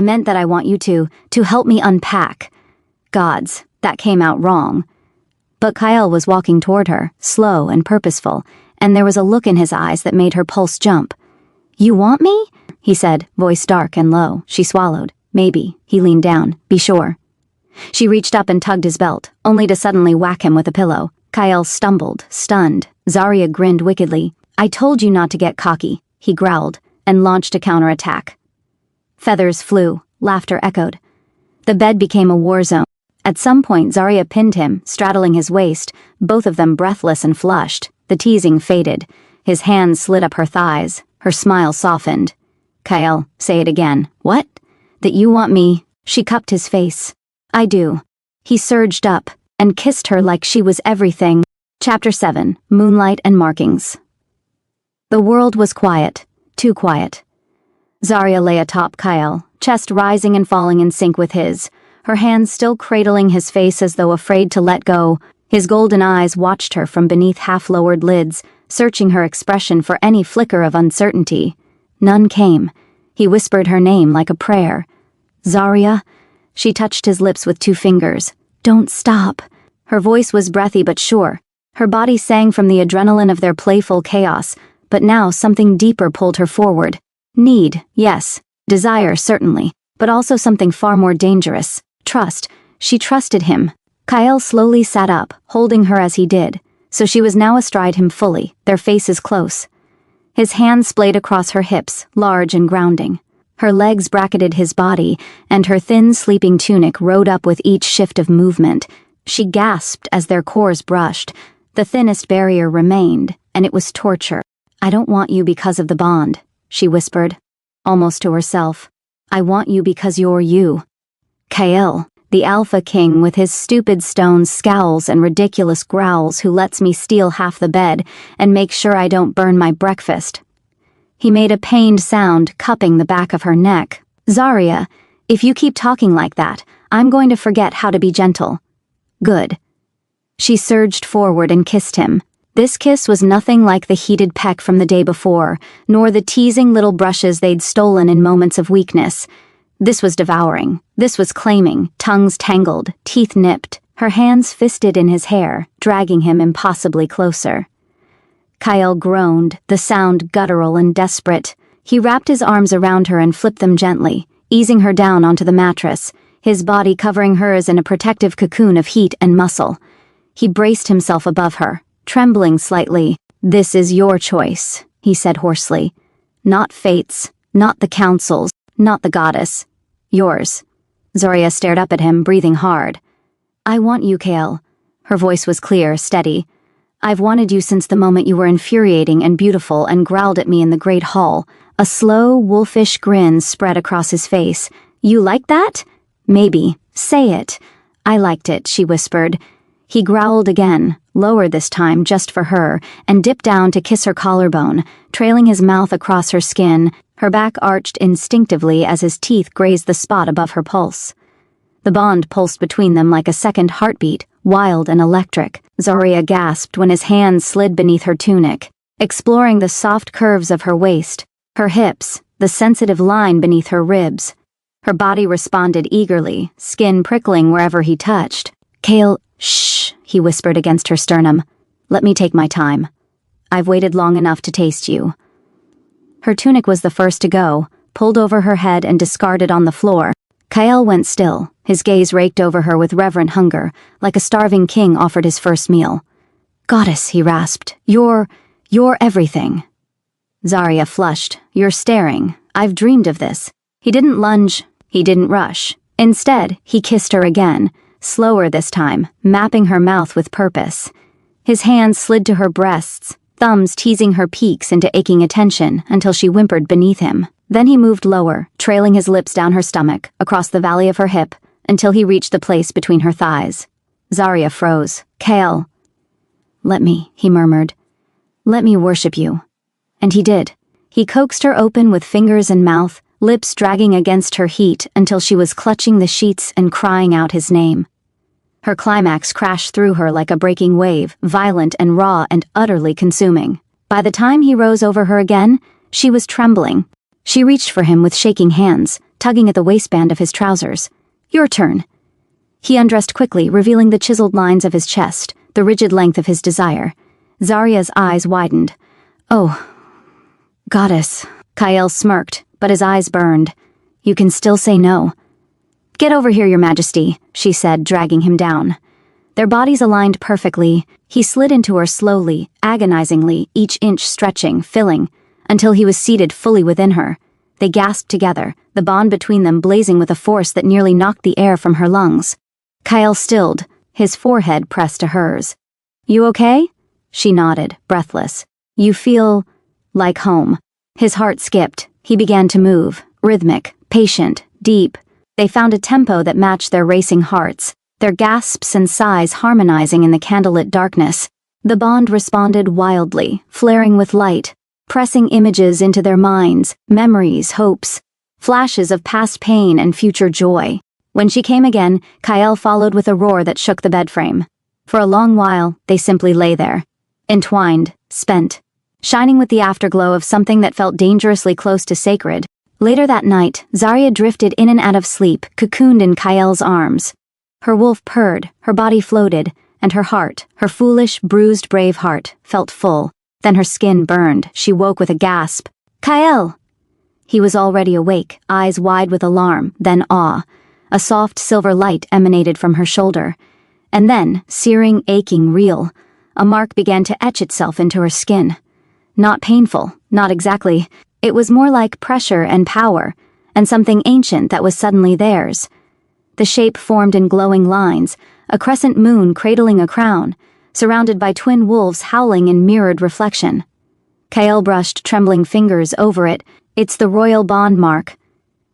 meant that I want you to help me unpack. Gods, that came out wrong. But Kael was walking toward her, slow and purposeful, and there was a look in his eyes that made her pulse jump. You want me? He said, voice dark and low. She swallowed. Maybe. He leaned down. Be sure. She reached up and tugged his belt, only to suddenly whack him with a pillow. Kael stumbled, stunned. Zarya grinned wickedly. I told you not to get cocky, he growled, and launched a counterattack. Feathers flew. Laughter echoed. The bed became a war zone. At some point, Zarya pinned him, straddling his waist, both of them breathless and flushed. The teasing faded. His hands slid up her thighs. Her smile softened. Kael, say it again. What? That you want me? She cupped his face. I do. He surged up and kissed her like she was everything. Chapter 7. Moonlight and Markings. The world was quiet. Too quiet. Zarya lay atop Kael, chest rising and falling in sync with his, her hands still cradling his face as though afraid to let go. His golden eyes watched her from beneath half-lowered lids, searching her expression for any flicker of uncertainty. None came. He whispered her name like a prayer. Zarya. She touched his lips with 2 fingers. Don't stop. Her voice was breathy but sure. Her body sang from the adrenaline of their playful chaos, but now something deeper pulled her forward. Need, yes. Desire, certainly. But also something far more dangerous. Trust. She trusted him. Kael slowly sat up, holding her as he did, so she was now astride him fully, their faces close. His hands splayed across her hips, large and grounding. Her legs bracketed his body, and her thin sleeping tunic rode up with each shift of movement. She gasped as their cores brushed. The thinnest barrier remained, and it was torture. I don't want you because of the bond, she whispered, almost to herself. I want you because you're you. Kael, the Alpha King with his stupid stone scowls and ridiculous growls who lets me steal half the bed and make sure I don't burn my breakfast. He made a pained sound, cupping the back of her neck. Zarya, if you keep talking like that, I'm going to forget how to be gentle. Good. She surged forward and kissed him. This kiss was nothing like the heated peck from the day before, nor the teasing little brushes they'd stolen in moments of weakness. This was devouring. This was claiming, tongues tangled, teeth nipped, her hands fisted in his hair, dragging him impossibly closer. Kael groaned, the sound guttural and desperate. He wrapped his arms around her and flipped them gently, easing her down onto the mattress, his body covering hers in a protective cocoon of heat and muscle. He braced himself above her, trembling slightly. This is your choice, he said hoarsely. Not fate's, not the council's, not the goddess. Yours. Zarya stared up at him, breathing hard. I want you, Kael. Her voice was clear, steady. I've wanted you since the moment you were infuriating and beautiful and growled at me in the great hall. A slow, wolfish grin spread across his face. You like that? Maybe. Say it. I liked it, she whispered. He growled again, lower this time just for her, and dipped down to kiss her collarbone, trailing his mouth across her skin. Her back arched instinctively as his teeth grazed the spot above her pulse. The bond pulsed between them like a second heartbeat, wild and electric. Zarya gasped when his hands slid beneath her tunic, exploring the soft curves of her waist, her hips, the sensitive line beneath her ribs. Her body responded eagerly, skin prickling wherever he touched. Kael, shh, he whispered against her sternum. Let me take my time. I've waited long enough to taste you. Her tunic was the first to go, pulled over her head and discarded on the floor. Kael went still, his gaze raked over her with reverent hunger, like a starving king offered his first meal. Goddess, he rasped, you're everything. Zarya flushed. You're staring. I've dreamed of this." He didn't lunge, he didn't rush. Instead, he kissed her again, slower this time, mapping her mouth with purpose. His hands slid to her breasts, thumbs teasing her peaks into aching attention until she whimpered beneath him. Then he moved lower, trailing his lips down her stomach, across the valley of her hip, until he reached the place between her thighs. Zarya froze. "Kale." "Let me," he murmured. "Let me worship you." And he did. He coaxed her open with fingers and mouth, lips dragging against her heat until she was clutching the sheets and crying out his name. Her climax crashed through her like a breaking wave, violent and raw and utterly consuming. By the time he rose over her again, she was trembling. She reached for him with shaking hands, tugging at the waistband of his trousers. "Your turn." He undressed quickly, revealing the chiseled lines of his chest, the rigid length of his desire. Zarya's eyes widened. "Oh, goddess." Kyle smirked, but his eyes burned. "You can still say no." "Get over here, your majesty," she said, dragging him down. Their bodies aligned perfectly. He slid into her slowly, agonizingly, each inch stretching, filling, until he was seated fully within her. They gasped together, the bond between them blazing with a force that nearly knocked the air from her lungs. Kyle stilled, his forehead pressed to hers. "You okay?" She nodded, breathless. "You feel like home." His heart skipped. He began to move, rhythmic, patient, deep. They found a tempo that matched their racing hearts, their gasps and sighs harmonizing in the candlelit darkness. The bond responded wildly, flaring with light, pressing images into their minds, memories, hopes, flashes of past pain and future joy. When she came again, Kyle followed with a roar that shook the bed frame. For a long while, they simply lay there, entwined, spent, shining with the afterglow of something that felt dangerously close to sacred. Later that night, Zarya drifted in and out of sleep, cocooned in Kyle's arms. Her wolf purred, her body floated, and her heart, her foolish, bruised, brave heart, felt full. Then her skin burned. She woke with a gasp. "Kyle!" He was already awake, eyes wide with alarm, then awe. A soft silver light emanated from her shoulder. And then, searing, aching, real, a mark began to etch itself into her skin. Not painful, not exactly. It was more like pressure and power, and something ancient that was suddenly theirs. The shape formed in glowing lines, a crescent moon cradling a crown, surrounded by twin wolves howling in mirrored reflection. Kyle brushed trembling fingers over it. "It's the royal bond mark."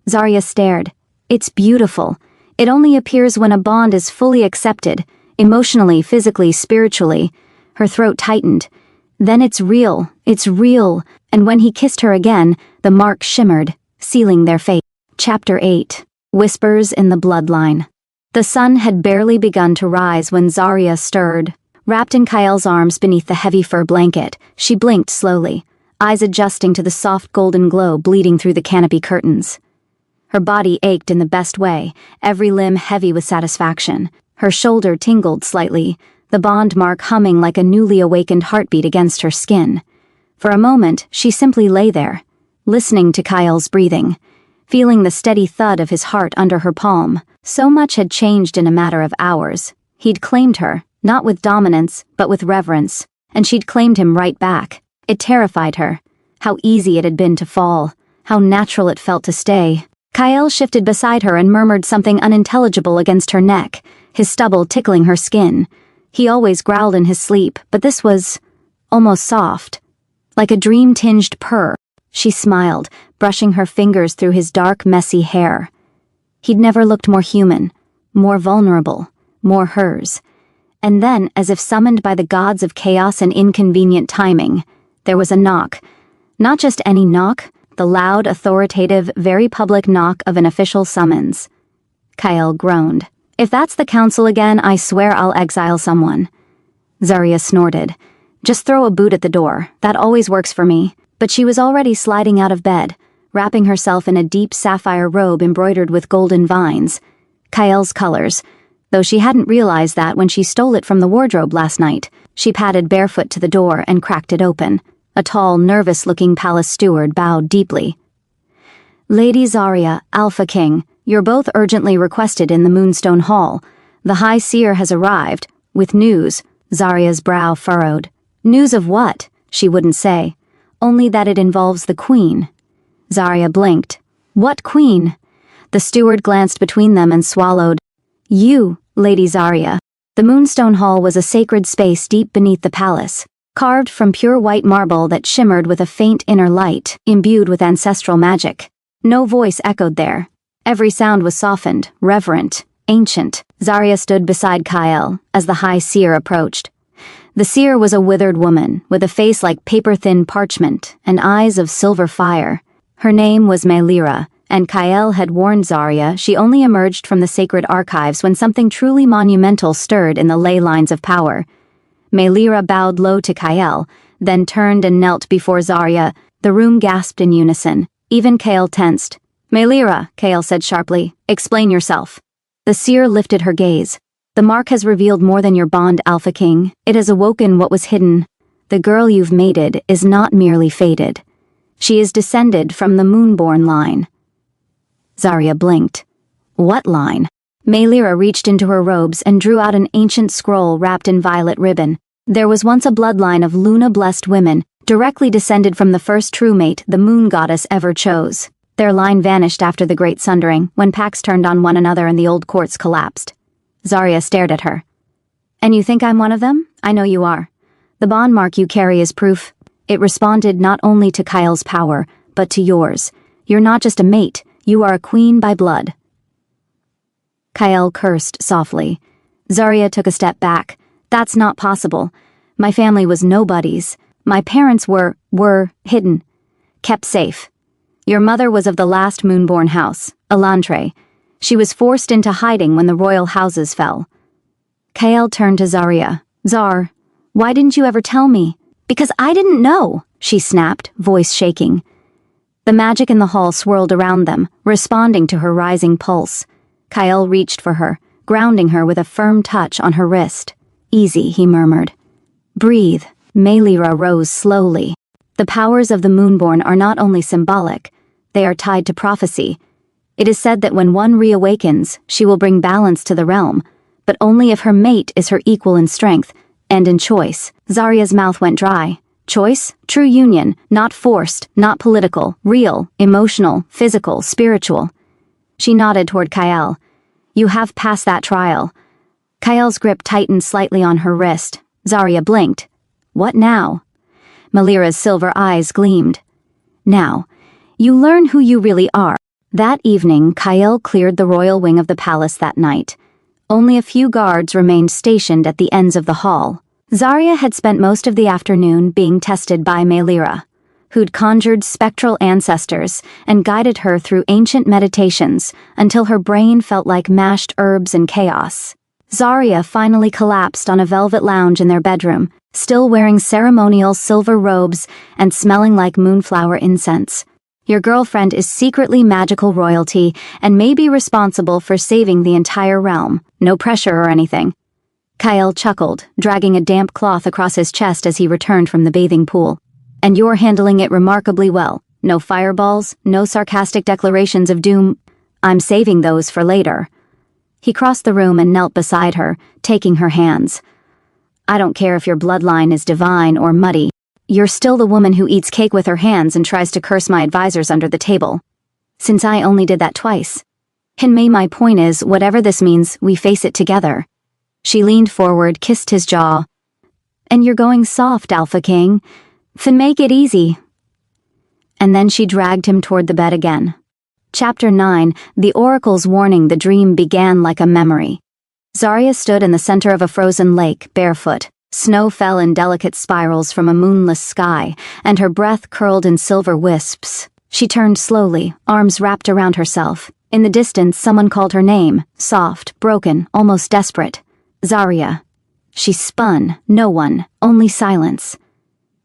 Zarya stared. "It's beautiful. It only appears when a bond is fully accepted, emotionally, physically, spiritually." Her throat tightened. "Then it's real, and when he kissed her again, the mark shimmered, sealing their fate. Chapter 8. Whispers in the Bloodline. The sun had barely begun to rise when Zarya stirred. Wrapped in Kyle's arms beneath the heavy fur blanket, she blinked slowly, eyes adjusting to the soft golden glow bleeding through the canopy curtains. Her body ached in the best way, every limb heavy with satisfaction. Her shoulder tingled slightly, the bond mark humming like a newly awakened heartbeat against her skin. For a moment, she simply lay there, listening to Kyle's breathing, feeling the steady thud of his heart under her palm. So much had changed in a matter of hours. He'd claimed her, not with dominance, but with reverence, and she'd claimed him right back. It terrified her. How easy it had been to fall, how natural it felt to stay. Kyle shifted beside her and murmured something unintelligible against her neck, his stubble tickling her skin. He always growled in his sleep, but this was almost soft, like a dream-tinged purr. She smiled, brushing her fingers through his dark, messy hair. He'd never looked more human, more vulnerable, more hers. And then, as if summoned by the gods of chaos and inconvenient timing, there was a knock. Not just any knock, the loud, authoritative, very public knock of an official summons. Kyle groaned. "If that's the council again, I swear I'll exile someone." Zarya snorted. "Just throw a boot at the door. That always works for me." But she was already sliding out of bed, wrapping herself in a deep sapphire robe embroidered with golden vines. Kyle's colors, though she hadn't realized that when she stole it from the wardrobe last night. She padded barefoot to the door and cracked it open. A tall, nervous-looking palace steward bowed deeply. "Lady Zarya, Alpha King, you're both urgently requested in the Moonstone Hall. The High Seer has arrived, with news." Zarya's brow furrowed. News of what? She wouldn't say. Only that it involves the Queen. Zarya blinked. What queen? The steward glanced between them and swallowed. You, Lady Zarya. The Moonstone Hall was a sacred space deep beneath the palace, carved from pure white marble that shimmered with a faint inner light, imbued with ancestral magic. No voice echoed there. Every sound was softened, reverent, ancient. Zarya stood beside Kyle as the High Seer approached. The seer was a withered woman, with a face like paper-thin parchment and eyes of silver fire. Her name was Melira, and Kyle had warned Zarya she only emerged from the sacred archives when something truly monumental stirred in the ley lines of power. Melira bowed low to Kyle, then turned and knelt before Zarya. The room gasped in unison. Even Kale tensed. Melira, Kale said sharply, explain yourself. The seer lifted her gaze. The mark has revealed more than your bond, Alpha King. It has awoken what was hidden. The girl you've mated is not merely fated. She is descended from the Moonborn line. Zarya blinked. What line? Melira reached into her robes and drew out an ancient scroll wrapped in violet ribbon. There was once a bloodline of Luna-blessed women, directly descended from the first true mate the moon goddess ever chose. Their line vanished after the Great Sundering, when packs turned on one another and the old courts collapsed. Zarya stared at her. And you think I'm one of them? I know you are. The bond mark you carry is proof. It responded not only to Kyle's power, but to yours. You're not just a mate, you are a queen by blood. Kyle cursed softly. Zarya took a step back. That's not possible. My family was nobodies. My parents were hidden. Kept safe. Your mother was of the last Moonborn house, Elantre. She was forced into hiding when the royal houses fell. Kyle turned to Zarya. Zar, why didn't you ever tell me? Because I didn't know, she snapped, voice shaking. The magic in the hall swirled around them, responding to her rising pulse. Kyle reached for her, grounding her with a firm touch on her wrist. Easy, he murmured. Breathe. Melira rose slowly. The powers of the Moonborn are not only symbolic, they are tied to prophecy. It is said that when one reawakens, she will bring balance to the realm, but only if her mate is her equal in strength and in choice. Zarya's mouth went dry. Choice? True union, not forced, not political, real, emotional, physical, spiritual. She nodded toward Kyle. You have passed that trial. Kyle's grip tightened slightly on her wrist. Zarya blinked. What now? Melira's silver eyes gleamed. Now, you learn who you really are. That evening, Kyle cleared the royal wing of the palace that night. Only a few guards remained stationed at the ends of the hall. Zarya had spent most of the afternoon being tested by Melira, who'd conjured spectral ancestors and guided her through ancient meditations until her brain felt like mashed herbs and chaos. Zarya finally collapsed on a velvet lounge in their bedroom, still wearing ceremonial silver robes and smelling like moonflower incense. Your girlfriend is secretly magical royalty and may be responsible for saving the entire realm. No pressure or anything. Kyle chuckled, dragging a damp cloth across his chest as he returned from the bathing pool. And you're handling it remarkably well. No fireballs, no sarcastic declarations of doom. I'm saving those for later. He crossed the room and knelt beside her, taking her hands. I don't care if your bloodline is divine or muddy. You're still the woman who eats cake with her hands and tries to curse my advisors under the table. Since I only did that twice. Hinmei, my point is, whatever this means, we face it together. She leaned forward, kissed his jaw. And you're going soft, Alpha King. Then make it easy. And then she dragged him toward the bed again. Chapter 9, the Oracle's warning. The dream began like a memory. Zarya stood in the center of a frozen lake, barefoot. Snow fell in delicate spirals from a moonless sky, and her breath curled in silver wisps. She turned slowly, arms wrapped around herself. In the distance, someone called her name, soft, broken, almost desperate. Zarya. She spun, no one, only silence.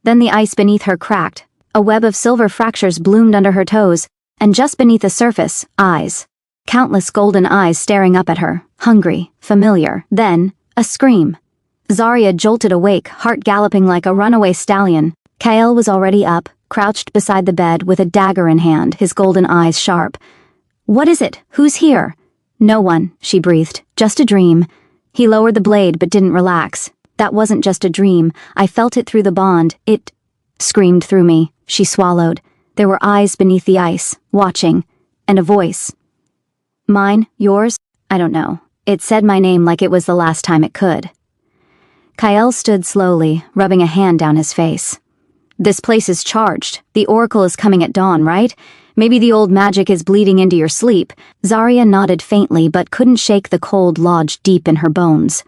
Then the ice beneath her cracked. A web of silver fractures bloomed under her toes, and just beneath the surface, eyes. Countless golden eyes staring up at her, hungry, familiar. Then, a scream. Zarya jolted awake, heart galloping like a runaway stallion. Kyle was already up, crouched beside the bed with a dagger in hand, his golden eyes sharp. What is it? Who's here? No one, she breathed. Just a dream. He lowered the blade but didn't relax. That wasn't just a dream. I felt it through the bond. It screamed through me. She swallowed. There were eyes beneath the ice, watching, and a voice. Mine? Yours? I don't know. It said my name like it was the last time it could. Kyle stood slowly, rubbing a hand down his face. This place is charged. The oracle is coming at dawn, right? Maybe the old magic is bleeding into your sleep. Zarya nodded faintly but couldn't shake the cold lodged deep in her bones.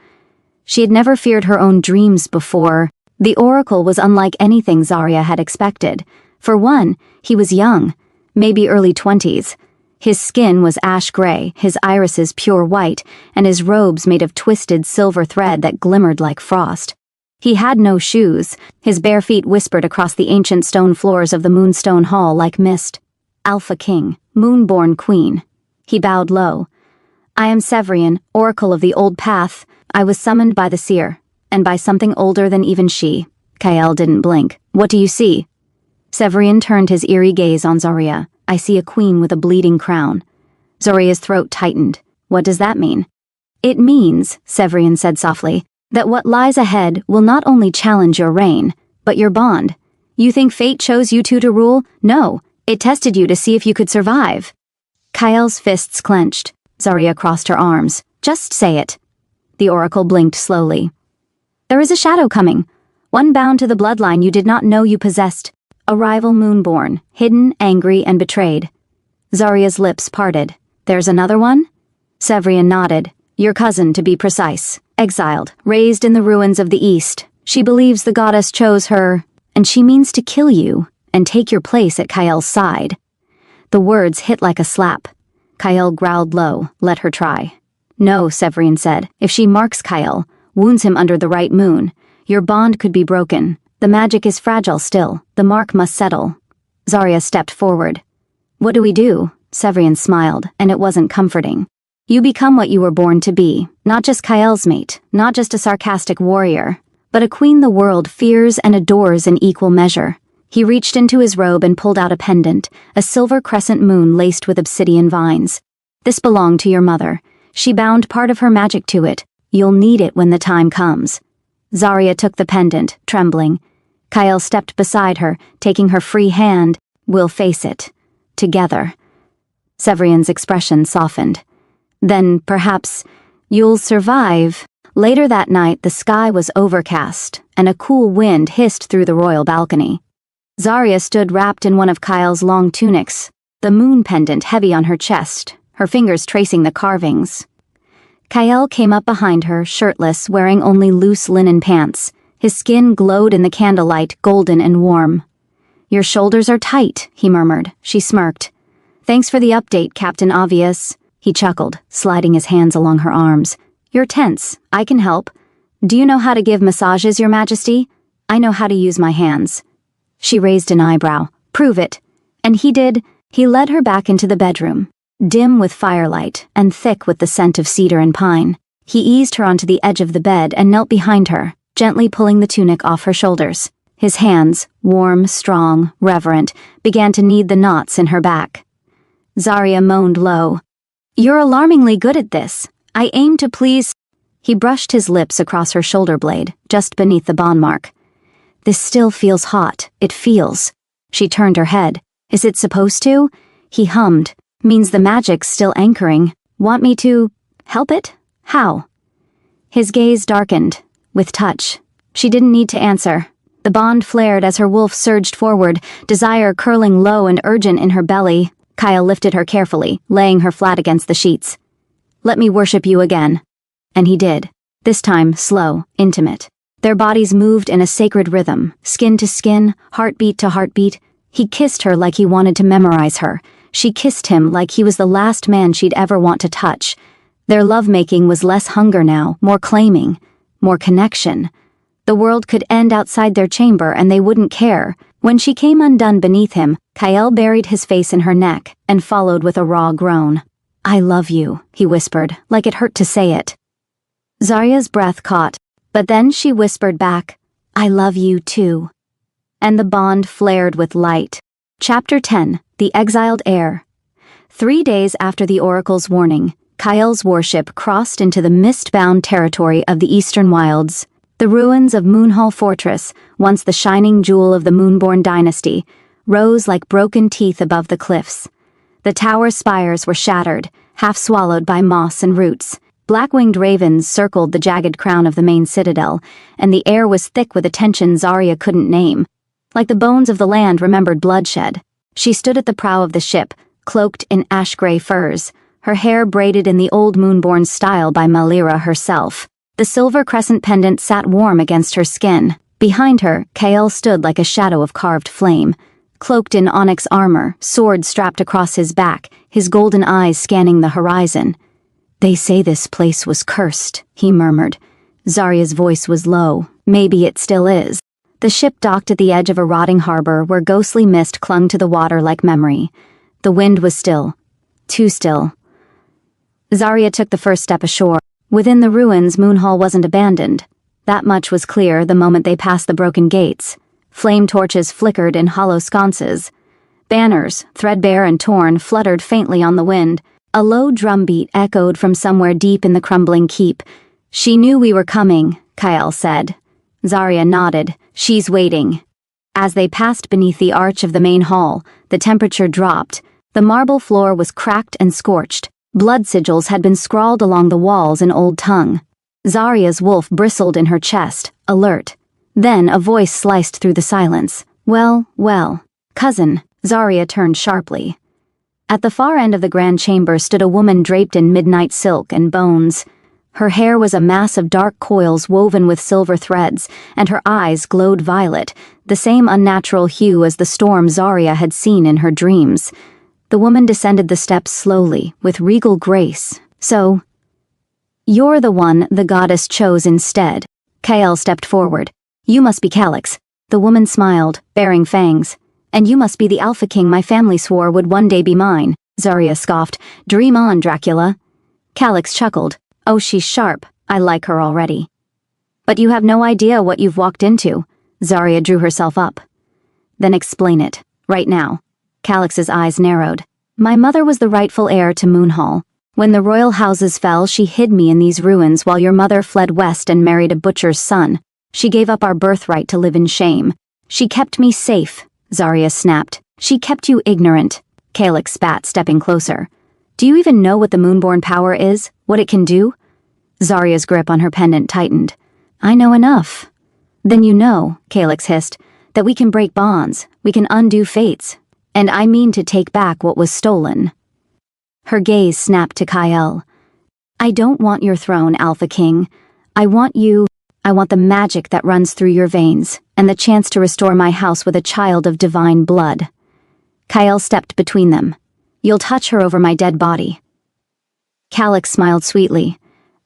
She had never feared her own dreams before. The oracle was unlike anything Zarya had expected. For one, he was young, maybe early 20s. His skin was ash gray, his irises pure white, and his robes made of twisted silver thread that glimmered like frost. He had no shoes. His bare feet whispered across the ancient stone floors of the Moonstone Hall like mist. Alpha King, Moonborn Queen. He bowed low. I am Severian, Oracle of the Old Path. I was summoned by the seer, and by something older than even she. Kael didn't blink. What do you see? Severian turned his eerie gaze on Zarya. I see a queen with a bleeding crown. Zarya's throat tightened. What does that mean? It means, Severian said softly, that what lies ahead will not only challenge your reign, but your bond. You think fate chose you two to rule? No, it tested you to see if you could survive. Kael's fists clenched. Zarya crossed her arms. Just say it. The oracle blinked slowly. There is a shadow coming. One bound to the bloodline you did not know you possessed. A rival Moonborn, hidden, angry, and betrayed. Zarya's lips parted. There's another one? Severian nodded. Your cousin, to be precise. Exiled, raised in the ruins of the East. She believes the goddess chose her, and she means to kill you and take your place at Kael's side. The words hit like a slap. Kael growled low. Let her try. No, Severian said. If she marks Kael, wounds him under the right moon, your bond could be broken. The magic is fragile still. The mark must settle. Zarya stepped forward. What do we do? Severian smiled, and it wasn't comforting. You become what you were born to be. Not just Kael's mate, not just a sarcastic warrior, but a queen the world fears and adores in equal measure. He reached into his robe and pulled out a pendant, a silver crescent moon laced with obsidian vines. This belonged to your mother. She bound part of her magic to it. You'll need it when the time comes. Zarya took the pendant, trembling. Kael stepped beside her, taking her free hand. We'll face it. Together. Severian's expression softened. Then, perhaps, you'll survive. Later that night, the sky was overcast, and a cool wind hissed through the royal balcony. Zarya stood wrapped in one of Kael's long tunics, the moon pendant heavy on her chest, her fingers tracing the carvings. Kael came up behind her, shirtless, wearing only loose linen pants. His skin glowed in the candlelight, golden and warm. Your shoulders are tight, he murmured. She smirked. Thanks for the update, Captain Obvious. He chuckled, sliding his hands along her arms. You're tense. I can help. Do you know how to give massages, Your Majesty? I know how to use my hands. She raised an eyebrow. Prove it. And he did. He led her back into the bedroom, dim with firelight and thick with the scent of cedar and pine. He eased her onto the edge of the bed and knelt behind her, gently pulling the tunic off her shoulders. His hands, warm, strong, reverent, began to knead the knots in her back. Zarya moaned low. You're alarmingly good at this. I aim to please. He brushed his lips across her shoulder blade, just beneath the bond mark. This still feels hot. It feels. She turned her head. Is it supposed to? He hummed. Means the magic's still anchoring. Want me to help it? How? His gaze darkened. With touch. She didn't need to answer. The bond flared as her wolf surged forward, desire curling low and urgent in her belly. Kael lifted her carefully, laying her flat against the sheets. Let me worship you again. And he did. This time, slow, intimate. Their bodies moved in a sacred rhythm, skin to skin, heartbeat to heartbeat. He kissed her like he wanted to memorize her. She kissed him like he was the last man she'd ever want to touch. Their lovemaking was less hunger now, more claiming, more connection. The world could end outside their chamber and they wouldn't care. When she came undone beneath him, Kael buried his face in her neck and followed with a raw groan. I love you, he whispered, like it hurt to say it. Zarya's breath caught, but then she whispered back, I love you too. And the bond flared with light. Chapter 10, The Exiled Heir. 3 days after the Oracle's warning, Kael's warship crossed into the mist-bound territory of the Eastern Wilds. The ruins of Moonhall Fortress, once the shining jewel of the Moonborn dynasty, rose like broken teeth above the cliffs. The tower's spires were shattered, half swallowed by moss and roots. Black-winged ravens circled the jagged crown of the main citadel, and the air was thick with a tension Zarya couldn't name. Like the bones of the land remembered bloodshed. She stood at the prow of the ship, cloaked in ash-gray furs, her hair braided in the old Moonborn style by Malira herself. The silver crescent pendant sat warm against her skin. Behind her, Kael stood like a shadow of carved flame. Cloaked in onyx armor, sword strapped across his back, his golden eyes scanning the horizon. "They say this place was cursed," he murmured. Zarya's voice was low. Maybe it still is. The ship docked at the edge of a rotting harbor where ghostly mist clung to the water like memory. The wind was still. Too still. Zarya took the first step ashore. Within the ruins, Moonhall wasn't abandoned. That much was clear the moment they passed the broken gates. Flame torches flickered in hollow sconces. Banners, threadbare and torn, fluttered faintly on the wind. A low drumbeat echoed from somewhere deep in the crumbling keep. "She knew we were coming," Kael said. Zarya nodded. "She's waiting." As they passed beneath the arch of the main hall, the temperature dropped. The marble floor was cracked and scorched. Blood sigils had been scrawled along the walls in Old Tongue. Zarya's wolf bristled in her chest, alert. Then a voice sliced through the silence. "Well, well. Cousin." Zarya turned sharply. At the far end of the grand chamber stood a woman draped in midnight silk and bones. Her hair was a mass of dark coils woven with silver threads, and her eyes glowed violet, the same unnatural hue as the storm Zarya had seen in her dreams. The woman descended the steps slowly, with regal grace. "So, you're the one the goddess chose instead." Kael stepped forward. "You must be Calyx." The woman smiled, baring fangs. "And you must be the Alpha King my family swore would one day be mine." Zarya scoffed. "Dream on, Dracula." Calyx chuckled. "Oh, she's sharp. I like her already." "But you have no idea what you've walked into." Zarya drew herself up. "Then explain it. Right now." Calyx's eyes narrowed. "My mother was the rightful heir to Moonhall. When the royal houses fell, she hid me in these ruins while your mother fled west and married a butcher's son. She gave up our birthright to live in shame. She kept me safe," Zarya snapped. "She kept you ignorant." Calyx spat, stepping closer. "Do you even know what the Moonborn power is? What it can do?" Zarya's grip on her pendant tightened. "I know enough." "Then you know," Calyx hissed, "that we can break bonds, we can undo fates, and I mean to take back what was stolen." Her gaze snapped to Kael. "I don't want your throne, Alpha King. I want you. I want the magic that runs through your veins, and the chance to restore my house with a child of divine blood." Kael stepped between them. "You'll touch her over my dead body." Calyx smiled sweetly.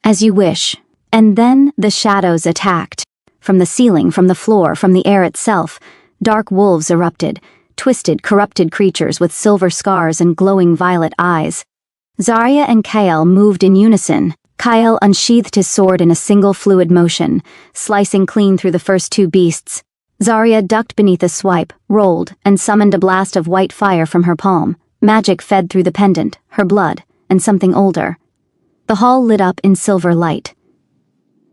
"As you wish." And then the shadows attacked. From the ceiling, from the floor, from the air itself, dark wolves erupted, twisted, corrupted creatures with silver scars and glowing violet eyes. Zarya and Kael moved in unison. Kael unsheathed his sword in a single fluid motion, slicing clean through the first two beasts. Zarya ducked beneath a swipe, rolled, and summoned a blast of white fire from her palm. Magic fed through the pendant, her blood, and something older. The hall lit up in silver light.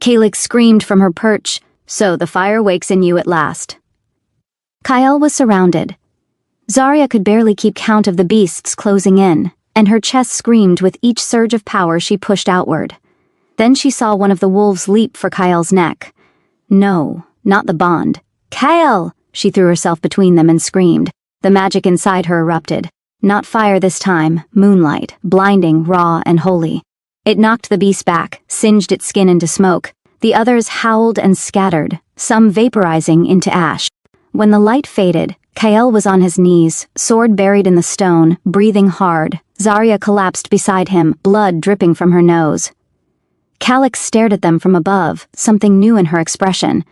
Calyx screamed from her perch. "So the fire wakes in you at last." Kael was surrounded. Zarya could barely keep count of the beasts closing in, and her chest screamed with each surge of power she pushed outward. Then she saw one of the wolves leap for Kael's neck. No, not the bond. "Kael!" She threw herself between them and screamed. The magic inside her erupted. Not fire this time, moonlight, blinding, raw, and holy. It knocked the beast back, singed its skin into smoke. The others howled and scattered, some vaporizing into ash. When the light faded, Kael was on his knees, sword buried in the stone, breathing hard. Zarya collapsed beside him, blood dripping from her nose. Calyx stared at them from above, something new in her expression.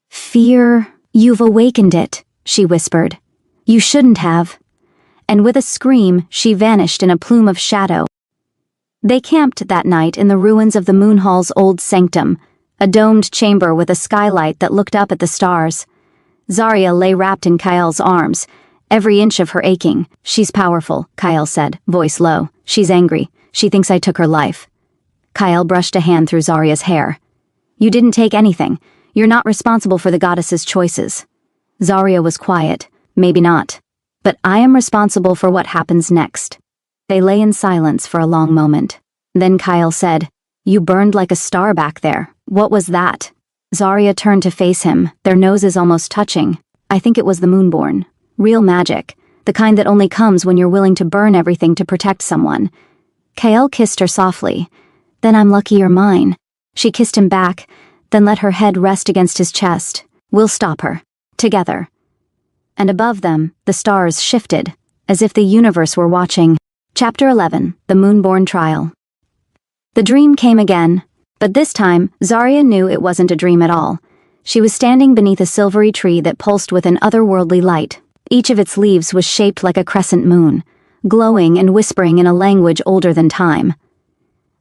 "Fear, you've awakened it," she whispered. "You shouldn't have." And with a scream, she vanished in a plume of shadow. They camped that night in the ruins of the Moonhall's old sanctum, a domed chamber with a skylight that looked up at the stars. Zarya lay wrapped in Kael's arms, every inch of her aching. "She's powerful," Kael said, voice low. "She's angry. She thinks I took her life." Kael brushed a hand through Zarya's hair. "You didn't take anything. You're not responsible for the goddess's choices." Zarya was quiet. Maybe not. But I am responsible for what happens next. They lay in silence for a long moment. Then Kyle said, "You burned like a star back there. What was that?" Zarya turned to face him, their noses almost touching. "I think it was the Moonborn. Real magic. The kind that only comes when you're willing to burn everything to protect someone." Kyle kissed her softly. "Then I'm lucky you're mine." She kissed him back, then let her head rest against his chest. "We'll stop her. Together." And above them, the stars shifted, as if the universe were watching. Chapter 11, The Moonborn Trial. The dream came again, but this time, Zarya knew it wasn't a dream at all. She was standing beneath a silvery tree that pulsed with an otherworldly light. Each of its leaves was shaped like a crescent moon, glowing and whispering in a language older than time.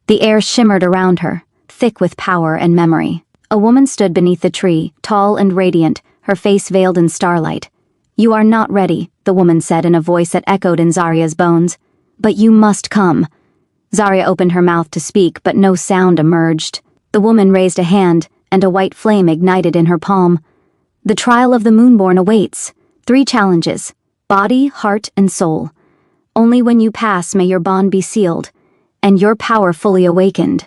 The air shimmered around her, thick with power and memory. A woman stood beneath the tree, tall and radiant, her face veiled in starlight. "You are not ready," the woman said in a voice that echoed in Zarya's bones. "But you must come." Zarya opened her mouth to speak, but no sound emerged. The woman raised a hand, and a white flame ignited in her palm. "The trial of the Moonborn awaits. 3 challenges: body, heart, and soul. Only when you pass may your bond be sealed, and your power fully awakened."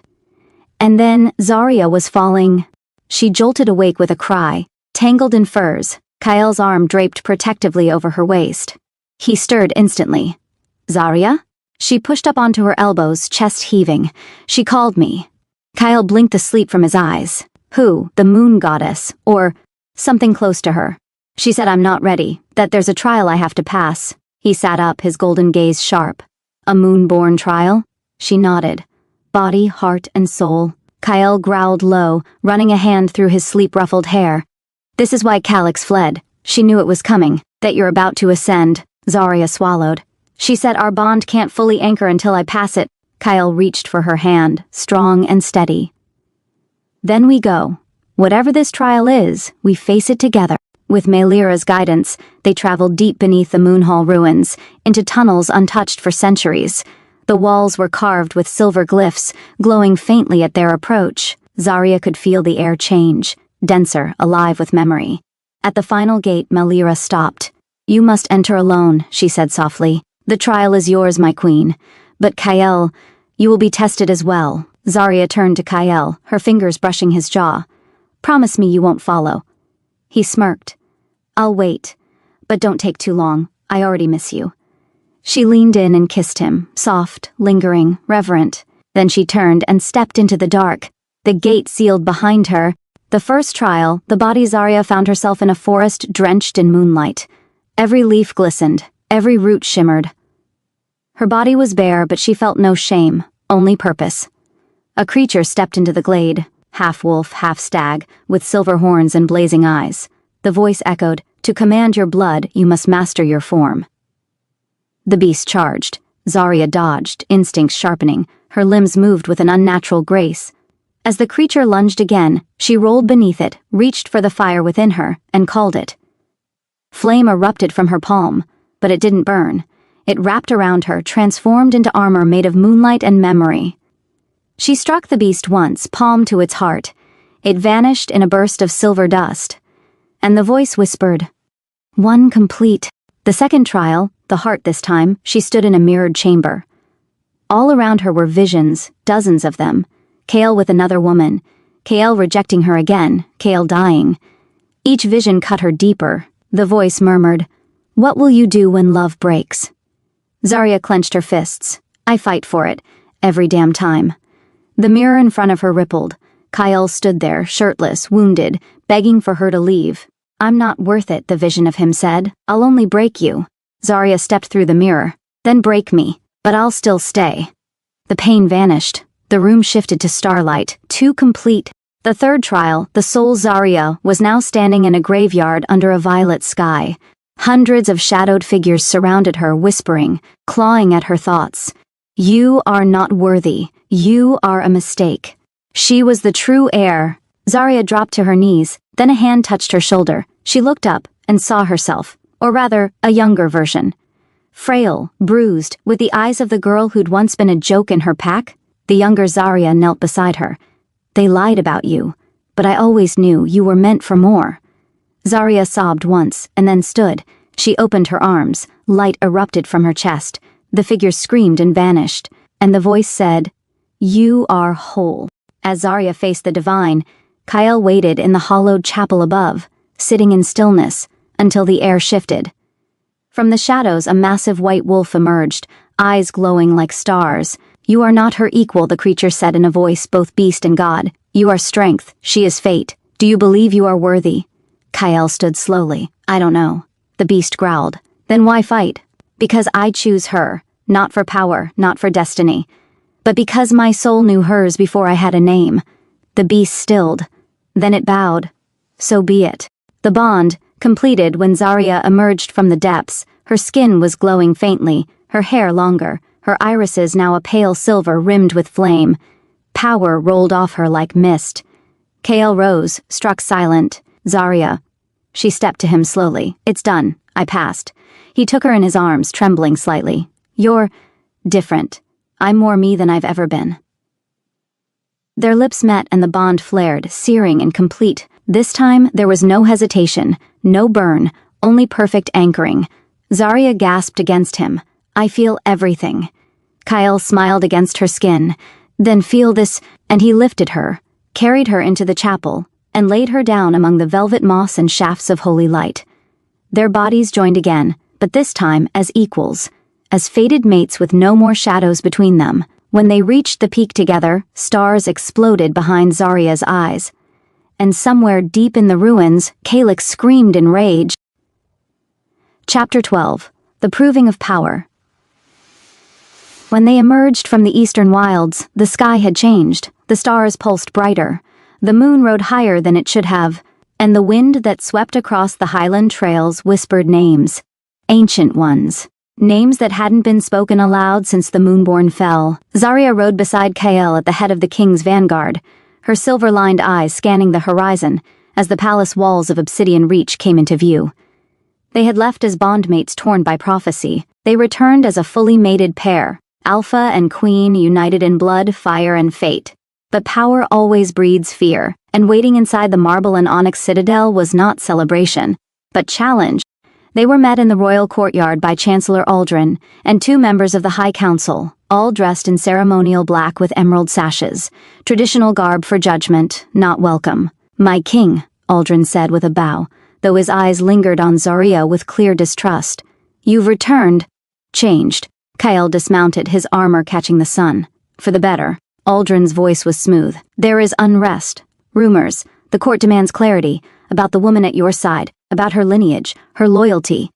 And then Zarya was falling. She jolted awake with a cry, tangled in furs, Kyle's arm draped protectively over her waist. He stirred instantly. "Zarya?" She pushed up onto her elbows, chest heaving. "She called me." Kyle blinked the sleep from his eyes. "Who? The moon goddess? Or something close to her?" "She said I'm not ready, that there's a trial I have to pass." He sat up, his golden gaze sharp. "A moonborn trial?" She nodded. "Body, heart, and soul." Kyle growled low, running a hand through his sleep-ruffled hair. "This is why Calyx fled. She knew it was coming, that you're about to ascend." Zarya swallowed. "She said our bond can't fully anchor until I pass it." Kyle reached for her hand, strong and steady. "Then we go. Whatever this trial is, we face it together." With Melira's guidance, they traveled deep beneath the Moonhall ruins, into tunnels untouched for centuries. The walls were carved with silver glyphs, glowing faintly at their approach. Zarya could feel the air change, denser, alive with memory. At the final gate, Melira stopped. "You must enter alone," she said softly. "The trial is yours, my queen. But Kyle, you will be tested as well." Zarya turned to Kyle, her fingers brushing his jaw. "Promise me you won't follow." He smirked. "I'll wait. But don't take too long. I already miss you." She leaned in and kissed him, soft, lingering, reverent. Then she turned and stepped into the dark. The gate sealed behind her. The first trial, the body Zarya found herself in a forest drenched in moonlight. Every leaf glistened, every root shimmered. Her body was bare, but she felt no shame, only purpose. A creature stepped into the glade, half wolf, half stag, with silver horns and blazing eyes. The voice echoed, "To command your blood, you must master your form." The beast charged. Zarya dodged, instincts sharpening. Her limbs moved with an unnatural grace. As the creature lunged again, she rolled beneath it, reached for the fire within her, and called it. Flame erupted from her palm, but it didn't burn. It wrapped around her, transformed into armor made of moonlight and memory. She struck the beast once, palm to its heart. It vanished in a burst of silver dust. And the voice whispered, "One complete." The second trial, the heart this time, she stood in a mirrored chamber. All around her were visions, dozens of them. Kale with another woman. Kale rejecting her again. Kale dying. Each vision cut her deeper. The voice murmured, "What will you do when love breaks?" Zarya clenched her fists. "I fight for it, every damn time." The mirror in front of her rippled. Kyle stood there, shirtless, wounded, begging for her to leave. "I'm not worth it," the vision of him said. "I'll only break you." Zarya stepped through the mirror. "Then break me, but I'll still stay." The pain vanished. The room shifted to starlight, too complete. The third trial, the soul Zarya, was now standing in a graveyard under a violet sky. Hundreds of shadowed figures surrounded her, whispering, clawing at her thoughts. "You are not worthy. You are a mistake." She was the true heir. Zarya dropped to her knees, then a hand touched her shoulder. She looked up and saw herself, or rather, a younger version. Frail, bruised, with the eyes of the girl who'd once been a joke in her pack, the younger Zarya knelt beside her. "They lied about you, but I always knew you were meant for more." Zarya sobbed once, and then stood. She opened her arms, light erupted from her chest, the figure screamed and vanished, and the voice said, "You are whole." As Zarya faced the divine, Kyle waited in the hollowed chapel above, sitting in stillness, until the air shifted. From the shadows a massive white wolf emerged, eyes glowing like stars. "You are not her equal," the creature said in a voice both beast and god. "You are strength, she is fate. Do you believe you are worthy?" Kyle stood slowly. "I don't know." The beast growled. "Then why fight?" "Because I choose her, not for power, not for destiny, but because my soul knew hers before I had a name." The beast stilled. Then it bowed. "So be it." The bond, completed when Zarya emerged from the depths, her skin was glowing faintly, her hair longer, her irises now a pale silver rimmed with flame. Power rolled off her like mist. Kale rose, struck silent. "Zarya." She stepped to him slowly. "It's done. I passed." He took her in his arms, trembling slightly. "You're different. I'm more me than I've ever been." Their lips met and the bond flared, searing and complete. This time there was no hesitation, no burn, only perfect anchoring. Zarya gasped against him. "I feel everything." Kyle smiled against her skin. "Then feel this," and he lifted her, carried her into the chapel, and laid her down among the velvet moss and shafts of holy light. Their bodies joined again, but this time as equals, as fated mates with no more shadows between them. When they reached the peak together, stars exploded behind Zarya's eyes. And somewhere deep in the ruins, Kalix screamed in rage. Chapter 12. The Proving of Power. When they emerged from the eastern wilds, the sky had changed. The stars pulsed brighter. The moon rode higher than it should have, and the wind that swept across the highland trails whispered names. Ancient ones. Names that hadn't been spoken aloud since the moonborn fell. Zarya rode beside Kael at the head of the king's vanguard, her silver-lined eyes scanning the horizon as the palace walls of Obsidian Reach came into view. They had left as bondmates torn by prophecy. They returned as a fully mated pair, alpha and queen united in blood, fire, and fate. But power always breeds fear, and waiting inside the marble and onyx citadel was not celebration, but challenge. They were met in the royal courtyard by Chancellor Aldrin and 2 members of the High Council, all dressed in ceremonial black with emerald sashes, traditional garb for judgment, not welcome. "My king," Aldrin said with a bow, though his eyes lingered on Zarya with clear distrust. "You've returned." "Changed." Kyle dismounted, his armor catching the sun. "For the better." Aldrin's voice was smooth. "There is unrest. Rumors. The court demands clarity. About the woman at your side. About her lineage. Her loyalty."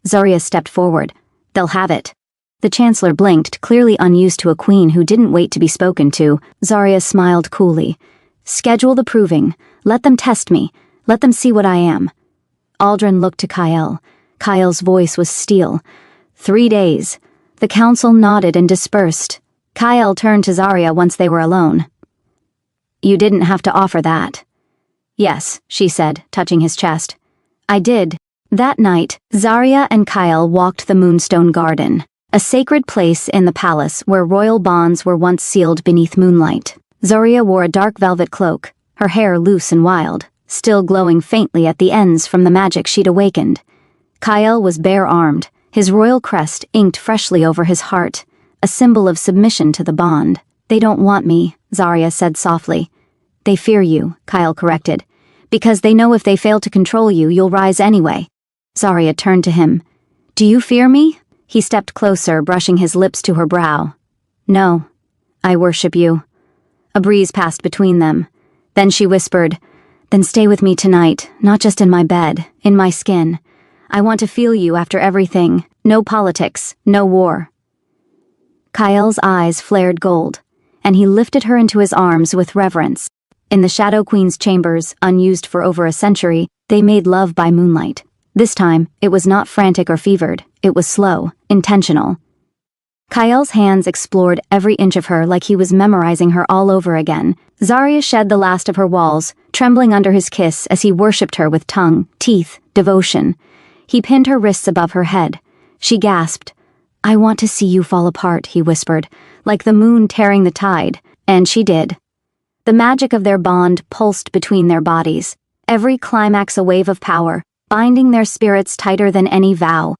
Zarya stepped forward. "They'll have it." The Chancellor blinked, clearly unused to a queen who didn't wait to be spoken to. Zarya smiled coolly. "Schedule the proving. Let them test me. Let them see what I am." Aldrin looked to Kyle. Kyle's voice was steel. 3 days. The council nodded and dispersed. Kyle turned to Zarya once they were alone. "You didn't have to offer that." "Yes," she said, touching his chest. "I did." That night, Zarya and Kyle walked the Moonstone Garden, a sacred place in the palace where royal bonds were once sealed beneath moonlight. Zarya wore a dark velvet cloak, her hair loose and wild, still glowing faintly at the ends from the magic she'd awakened. Kyle was bare-armed, his royal crest inked freshly over his heart, a symbol of submission to the bond. "They don't want me," Zarya said softly. "They fear you," Kyle corrected. "Because they know if they fail to control you, you'll rise anyway." Zarya turned to him. "Do you fear me?" He stepped closer, brushing his lips to her brow. "No. I worship you." A breeze passed between them. Then she whispered, "Then stay with me tonight, not just in my bed, in my skin. I want to feel you after everything. No politics, no war." Kyle's eyes flared gold, and he lifted her into his arms with reverence. In the Shadow Queen's chambers, unused for over a century, they made love by moonlight. This time, it was not frantic or fevered. It was slow, intentional. Kyle's hands explored every inch of her like he was memorizing her all over again. Zarya shed the last of her walls, trembling under his kiss as he worshipped her with tongue, teeth, devotion. He pinned her wrists above her head. She gasped. "I want to see you fall apart," he whispered, like the moon tearing the tide, and she did. The magic of their bond pulsed between their bodies. Every climax a wave of power, binding their spirits tighter than any vow.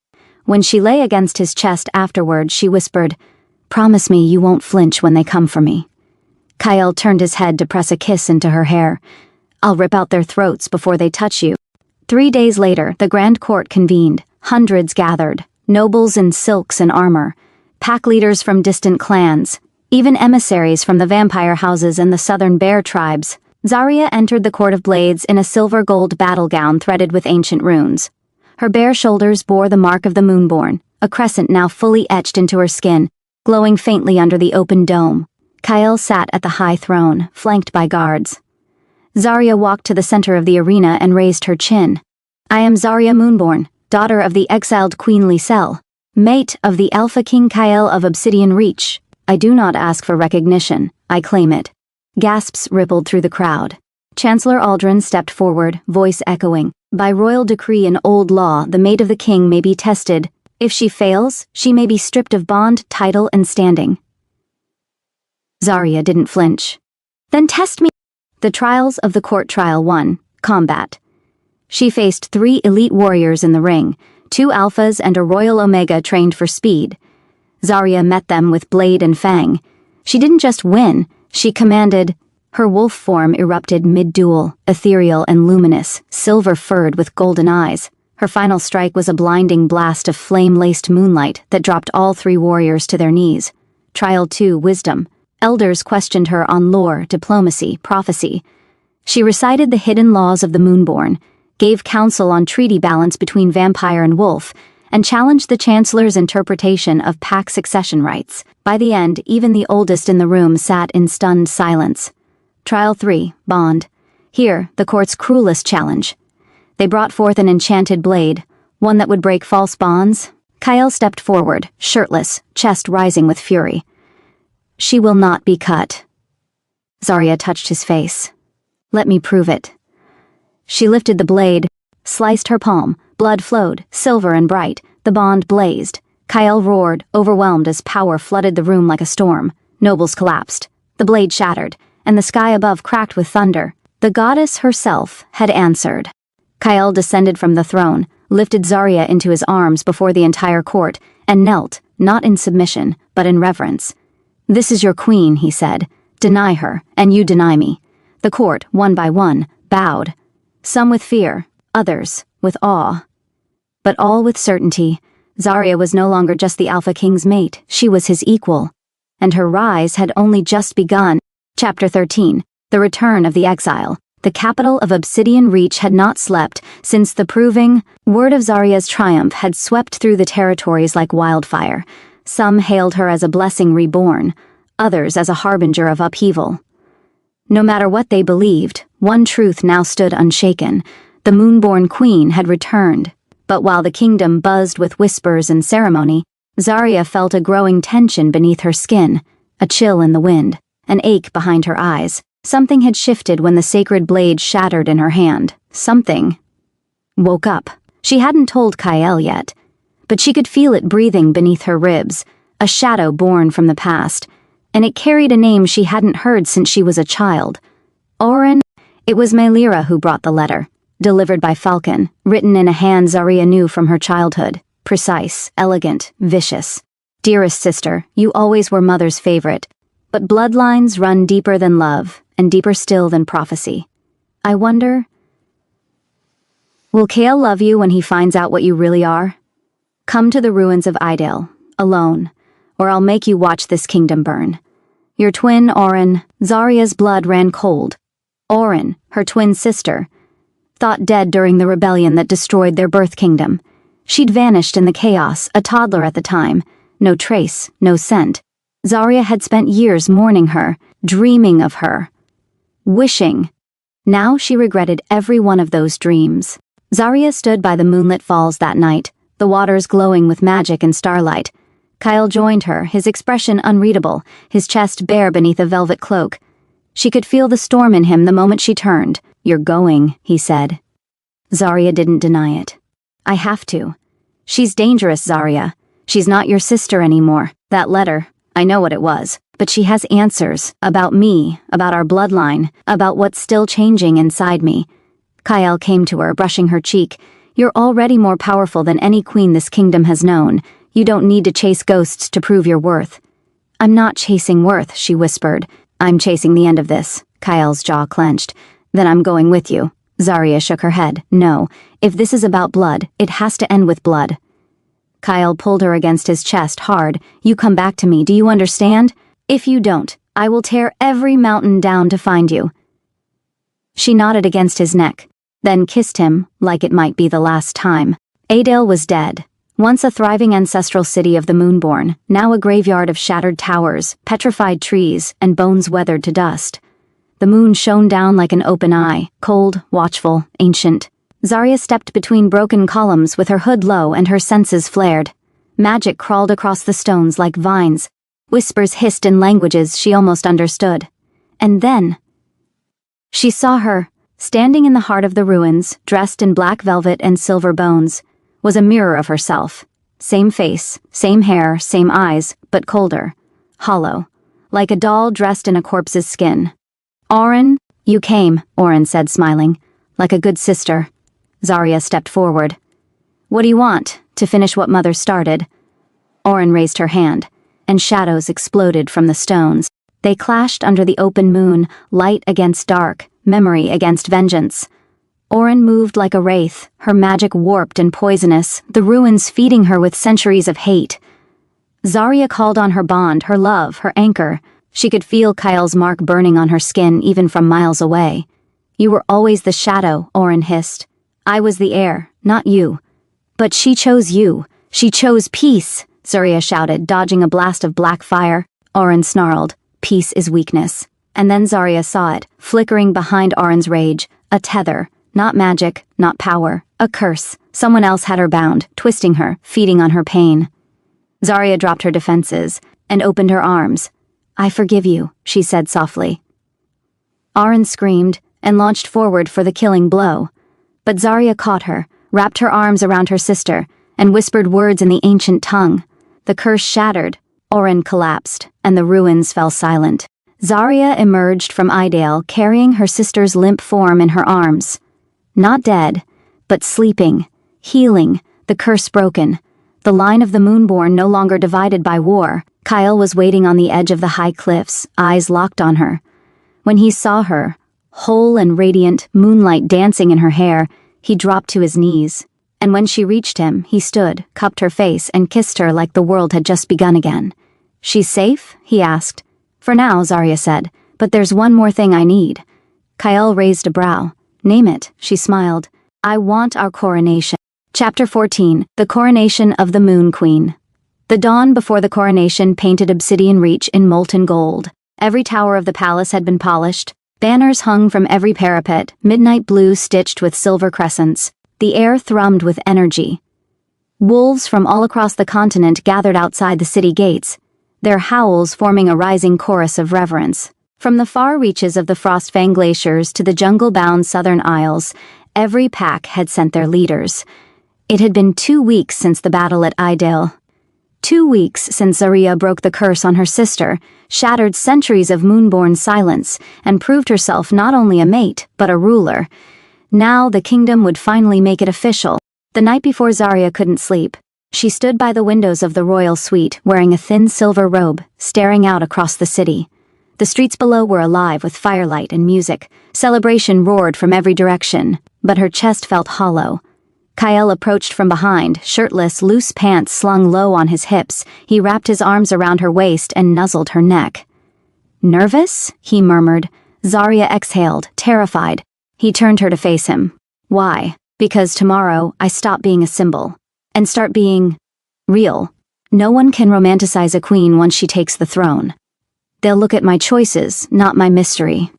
When she lay against his chest afterward, she whispered, "Promise me you won't flinch when they come for me." Kyle turned his head to press a kiss into her hair. "I'll rip out their throats before they touch you." 3 days later, the Grand Court convened. Hundreds gathered, nobles in silks and armor, pack leaders from distant clans, even emissaries from the vampire houses and the southern bear tribes. Zarya entered the Court of Blades in a silver-gold battle gown threaded with ancient runes. Her bare shoulders bore the mark of the Moonborn, a crescent now fully etched into her skin, glowing faintly under the open dome. Kyle sat at the high throne, flanked by guards. Zarya walked to the center of the arena and raised her chin. "I am Zarya Moonborn, daughter of the exiled Queen Lysel, mate of the Alpha King Kyle of Obsidian Reach. I do not ask for recognition, I claim it." Gasps rippled through the crowd. Chancellor Aldrin stepped forward, voice echoing, "By royal decree and old law, the mate of the king may be tested. If she fails, she may be stripped of bond, title, and standing." Zarya didn't flinch. "Then test me." The trials of the court trial 1, Combat. She faced 3 elite warriors in the ring, 2 alphas and a royal omega trained for speed. Zarya met them with blade and fang. She didn't just win, she commanded. Her wolf form erupted mid-duel, ethereal and luminous, silver-furred with golden eyes. Her final strike was a blinding blast of flame-laced moonlight that dropped all 3 warriors to their knees. Trial 2, Wisdom. Elders questioned her on lore, diplomacy, prophecy. She recited the hidden laws of the Moonborn, gave counsel on treaty balance between vampire and wolf, and challenged the Chancellor's interpretation of pack succession rights. By the end, even the oldest in the room sat in stunned silence. Trial 3, Bond. Here, the court's cruelest challenge. They brought forth an enchanted blade, one that would break false bonds. Kyle stepped forward, shirtless, chest rising with fury. "She will not be cut." Zarya touched his face. "Let me prove it." She lifted the blade, sliced her palm, blood flowed, silver and bright, the bond blazed. Kyle roared, overwhelmed as power flooded the room like a storm. Nobles collapsed. The blade shattered, and the sky above cracked with thunder. The goddess herself had answered. Kyle descended from the throne, lifted Zarya into his arms before the entire court, and knelt, not in submission, but in reverence. "This is your queen," he said. "Deny her, and you deny me." The court, one by one, bowed. Some with fear, others with awe. But all with certainty. Zarya was no longer just the Alpha King's mate, she was his equal. And her rise had only just begun. Chapter 13, The Return of the Exile. The capital of Obsidian Reach had not slept since the proving word of Zarya's triumph had swept through the territories like wildfire. Some hailed her as a blessing reborn, others as a harbinger of upheaval. No matter what they believed, one truth now stood unshaken. The Moonborn Queen had returned. But while the kingdom buzzed with whispers and ceremony, Zarya felt a growing tension beneath her skin, a chill in the wind, an ache behind her eyes. Something had shifted when the sacred blade shattered in her hand. Something woke up. She hadn't told Kyle yet, but she could feel it breathing beneath her ribs, a shadow born from the past, and it carried a name she hadn't heard since she was a child. Oren. It was Melira who brought the letter, delivered by Falcon, written in a hand Zarya knew from her childhood, precise, elegant, vicious. "Dearest sister, you always were Mother's favorite, but bloodlines run deeper than love, and deeper still than prophecy. I wonder, will Kale love you when he finds out what you really are? Come to the ruins of Idale, alone, or I'll make you watch this kingdom burn. Your twin, Oren." Zarya's blood ran cold. Oren, her twin sister, thought dead during the rebellion that destroyed their birth kingdom. She'd vanished in the chaos, a toddler at the time. No trace, no scent. Zarya had spent years mourning her, dreaming of her, wishing. Now she regretted every one of those dreams. Zarya stood by the moonlit falls that night, the waters glowing with magic and starlight. Kyle joined her, his expression unreadable, his chest bare beneath a velvet cloak. She could feel the storm in him the moment she turned. "You're going," he said. Zarya didn't deny it. "I have to. She's dangerous, Zarya. She's not your sister anymore. That letter, I know what it was, but she has answers about me, about our bloodline, about what's still changing inside me." Kyle came to her, brushing her cheek. You're already more powerful than any queen this kingdom has known. You don't need to chase ghosts to prove your worth." "I'm not chasing worth," she whispered. "I'm chasing the end of this." Kyle's jaw clenched. "Then I'm going with you." Zarya shook her head. "No, if this is about blood, it has to end with blood." Kyle pulled her against his chest hard. "You come back to me, do you understand? If you don't, I will tear every mountain down to find you." She nodded against his neck, then kissed him like it might be the last time. Adale was dead. Once a thriving ancestral city of the Moonborn, now a graveyard of shattered towers, petrified trees, and bones weathered to dust. The moon shone down like an open eye, cold, watchful, ancient. Zarya stepped between broken columns with her hood low and her senses flared. Magic crawled across the stones like vines. Whispers hissed in languages she almost understood. And then she saw her, standing in the heart of the ruins, dressed in black velvet and silver bones, was a mirror of herself. Same face, same hair, same eyes, but colder, hollow, like a doll dressed in a corpse's skin. "Oren, you came," Oren said, smiling, "like a good sister." Zarya stepped forward. "What do you want? To finish what Mother started?" Oren raised her hand, and shadows exploded from the stones. They clashed under the open moon, light against dark, memory against vengeance. Oren moved like a wraith, her magic warped and poisonous, the ruins feeding her with centuries of hate. Zarya called on her bond, her love, her anchor. She could feel Kyle's mark burning on her skin even from miles away. "You were always the shadow," Oren hissed. "I was the heir, not you." "But she chose you. She chose peace," Zarya shouted, dodging a blast of black fire. Oren snarled, "Peace is weakness." And then Zarya saw it, flickering behind Oren's rage, a tether, not magic, not power, a curse. Someone else had her bound, twisting her, feeding on her pain. Zarya dropped her defenses and opened her arms. "I forgive you," she said softly. Oren screamed and launched forward for the killing blow. But Zarya caught her, wrapped her arms around her sister, and whispered words in the ancient tongue. The curse shattered, Oren collapsed, and the ruins fell silent. Zarya emerged from Idale carrying her sister's limp form in her arms. Not dead, but sleeping, healing, the curse broken. The line of the Moonborn no longer divided by war. Kyle was waiting on the edge of the high cliffs, eyes locked on her. When he saw her, whole and radiant, moonlight dancing in her hair, he dropped to his knees. And when she reached him, he stood, cupped her face, and kissed her like the world had just begun again. "She's safe?" he asked. "For now," Zarya said, "but there's one more thing I need." Kyle raised a brow. "Name it," she smiled. "I want our coronation." Chapter 14, The Coronation of the Moon Queen. The dawn before the coronation painted Obsidian Reach in molten gold. Every tower of the palace had been polished. Banners hung from every parapet, midnight blue stitched with silver crescents. The air thrummed with energy. Wolves from all across the continent gathered outside the city gates, their howls forming a rising chorus of reverence. From the far reaches of the Frostfang glaciers to the jungle-bound southern isles, every pack had sent their leaders. It had been 2 weeks since the battle at Idale. 2 weeks since Zarya broke the curse on her sister, shattered centuries of Moonborn silence, and proved herself not only a mate, but a ruler. Now the kingdom would finally make it official. The night before Zarya couldn't sleep, she stood by the windows of the royal suite, wearing a thin silver robe, staring out across the city. The streets below were alive with firelight and music. Celebration roared from every direction, but her chest felt hollow. Kyle approached from behind, shirtless, loose pants slung low on his hips. He wrapped his arms around her waist and nuzzled her neck. "Nervous?" he murmured. Zarya exhaled, terrified. He turned her to face him. "Why?" "Because tomorrow I stop being a symbol and start being real. No one can romanticize a queen once she takes the throne. They'll look at my choices, not my mystery."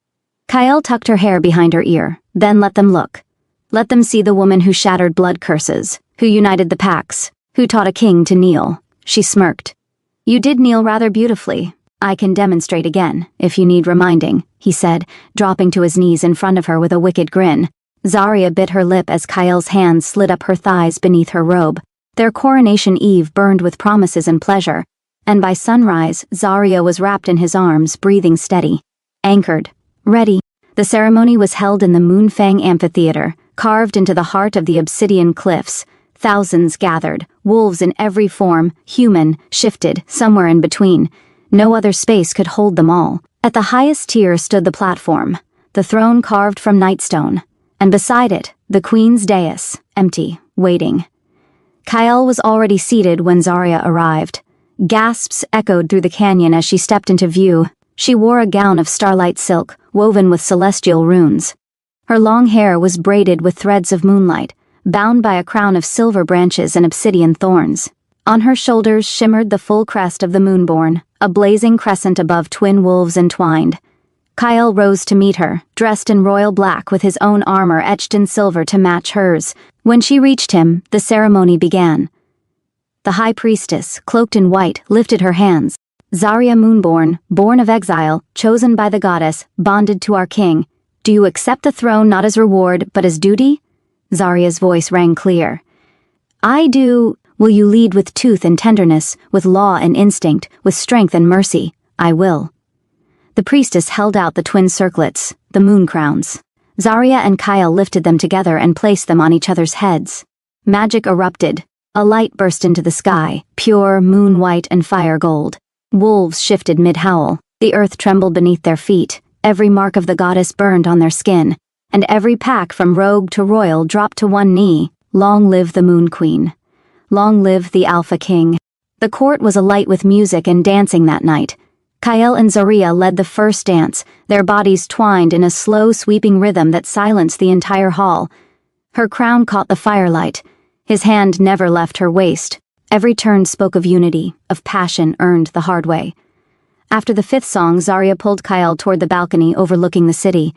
Kyle tucked her hair behind her ear, then let them look. Let them see the woman who shattered blood curses, who united the packs, who taught a king to kneel. She smirked. "You did kneel rather beautifully. I can demonstrate again, if you need reminding," he said, dropping to his knees in front of her with a wicked grin. Zarya bit her lip as Kyle's hands slid up her thighs beneath her robe. Their coronation eve burned with promises and pleasure, and by sunrise, Zarya was wrapped in his arms, breathing steady, anchored, ready. The ceremony was held in the Moonfang Amphitheater, Carved into the heart of the obsidian cliffs, thousands gathered, wolves in every form, human, shifted, somewhere in between. No other space could hold them all. At the highest tier stood the platform, the throne carved from nightstone, and beside it, the queen's dais, empty, waiting. Kyle was already seated when Zarya arrived. Gasps echoed through the canyon as she stepped into view. She wore a gown of starlight silk, woven with celestial runes. Her long hair was braided with threads of moonlight, bound by a crown of silver branches and obsidian thorns. On her shoulders shimmered the full crest of the Moonborn, a blazing crescent above twin wolves entwined. Kyle rose to meet her, dressed in royal black with his own armor etched in silver to match hers. When she reached him, the ceremony began. The high priestess, cloaked in white, lifted her hands. Zarya Moonborn, born of exile, chosen by the goddess, bonded to our king. Do you accept the throne not as reward, but as duty? Zarya's voice rang clear. I do. Will you lead with tooth and tenderness, with law and instinct, with strength and mercy? I will. The priestess held out the twin circlets, the moon crowns. Zarya and Kyle lifted them together and placed them on each other's heads. Magic erupted. A light burst into the sky, pure, moon-white and fire gold. Wolves shifted mid-howl. The earth trembled beneath their feet. Every mark of the goddess burned on their skin, and every pack from rogue to royal dropped to one knee. Long live the Moon Queen. Long live the Alpha King. The court was alight with music and dancing that night. Kyle and Zarya led the first dance, their bodies twined in a slow, sweeping rhythm that silenced the entire hall. Her crown caught the firelight. His hand never left her waist. Every turn spoke of unity, of passion earned the hard way. After the fifth song, Zarya pulled Kyle toward the balcony overlooking the city.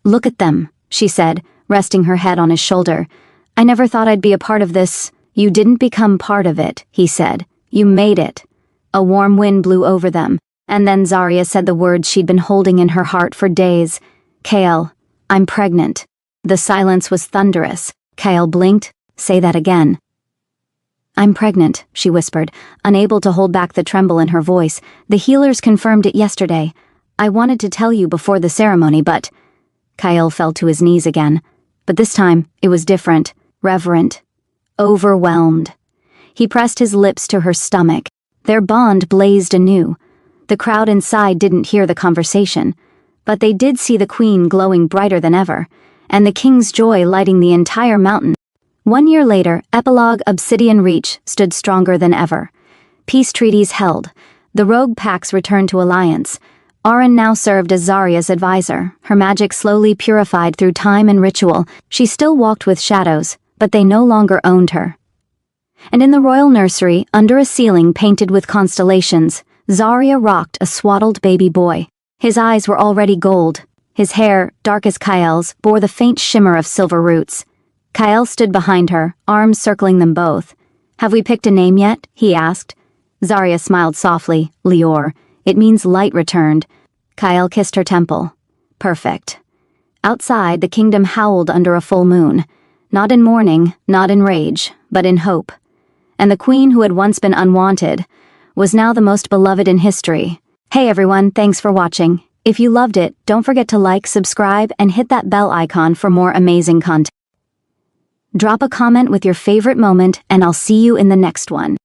Look at them, she said, resting her head on his shoulder. I never thought I'd be a part of this. You didn't become part of it, he said. You made it. A warm wind blew over them, and then Zarya said the words she'd been holding in her heart for days. Kyle, I'm pregnant. The silence was thunderous. Kyle blinked. Say that again. I'm pregnant, she whispered, unable to hold back the tremble in her voice. The healers confirmed it yesterday. I wanted to tell you before the ceremony, but... Kyle fell to his knees again. But this time, it was different, reverent, overwhelmed. He pressed his lips to her stomach. Their bond blazed anew. The crowd inside didn't hear the conversation, but they did see the queen glowing brighter than ever, and the king's joy lighting the entire mountain. 1 year later, Epilogue Obsidian Reach stood stronger than ever. Peace treaties held. The rogue packs returned to alliance. Auron now served as Zarya's advisor, her magic slowly purified through time and ritual. She still walked with shadows, but they no longer owned her. And in the royal nursery, under a ceiling painted with constellations, Zarya rocked a swaddled baby boy. His eyes were already gold. His hair, dark as Kyle's, bore the faint shimmer of silver roots. Kyle stood behind her, arms circling them both. Have we picked a name yet? He asked. Zarya smiled softly. Lior. It means light returned. Kyle kissed her temple. Perfect. Outside, the kingdom howled under a full moon. Not in mourning, not in rage, but in hope. And the queen who had once been unwanted was now the most beloved in history. Hey everyone, thanks for watching. If you loved it, don't forget to like, subscribe, and hit that bell icon for more amazing content. Drop a comment with your favorite moment, and I'll see you in the next one.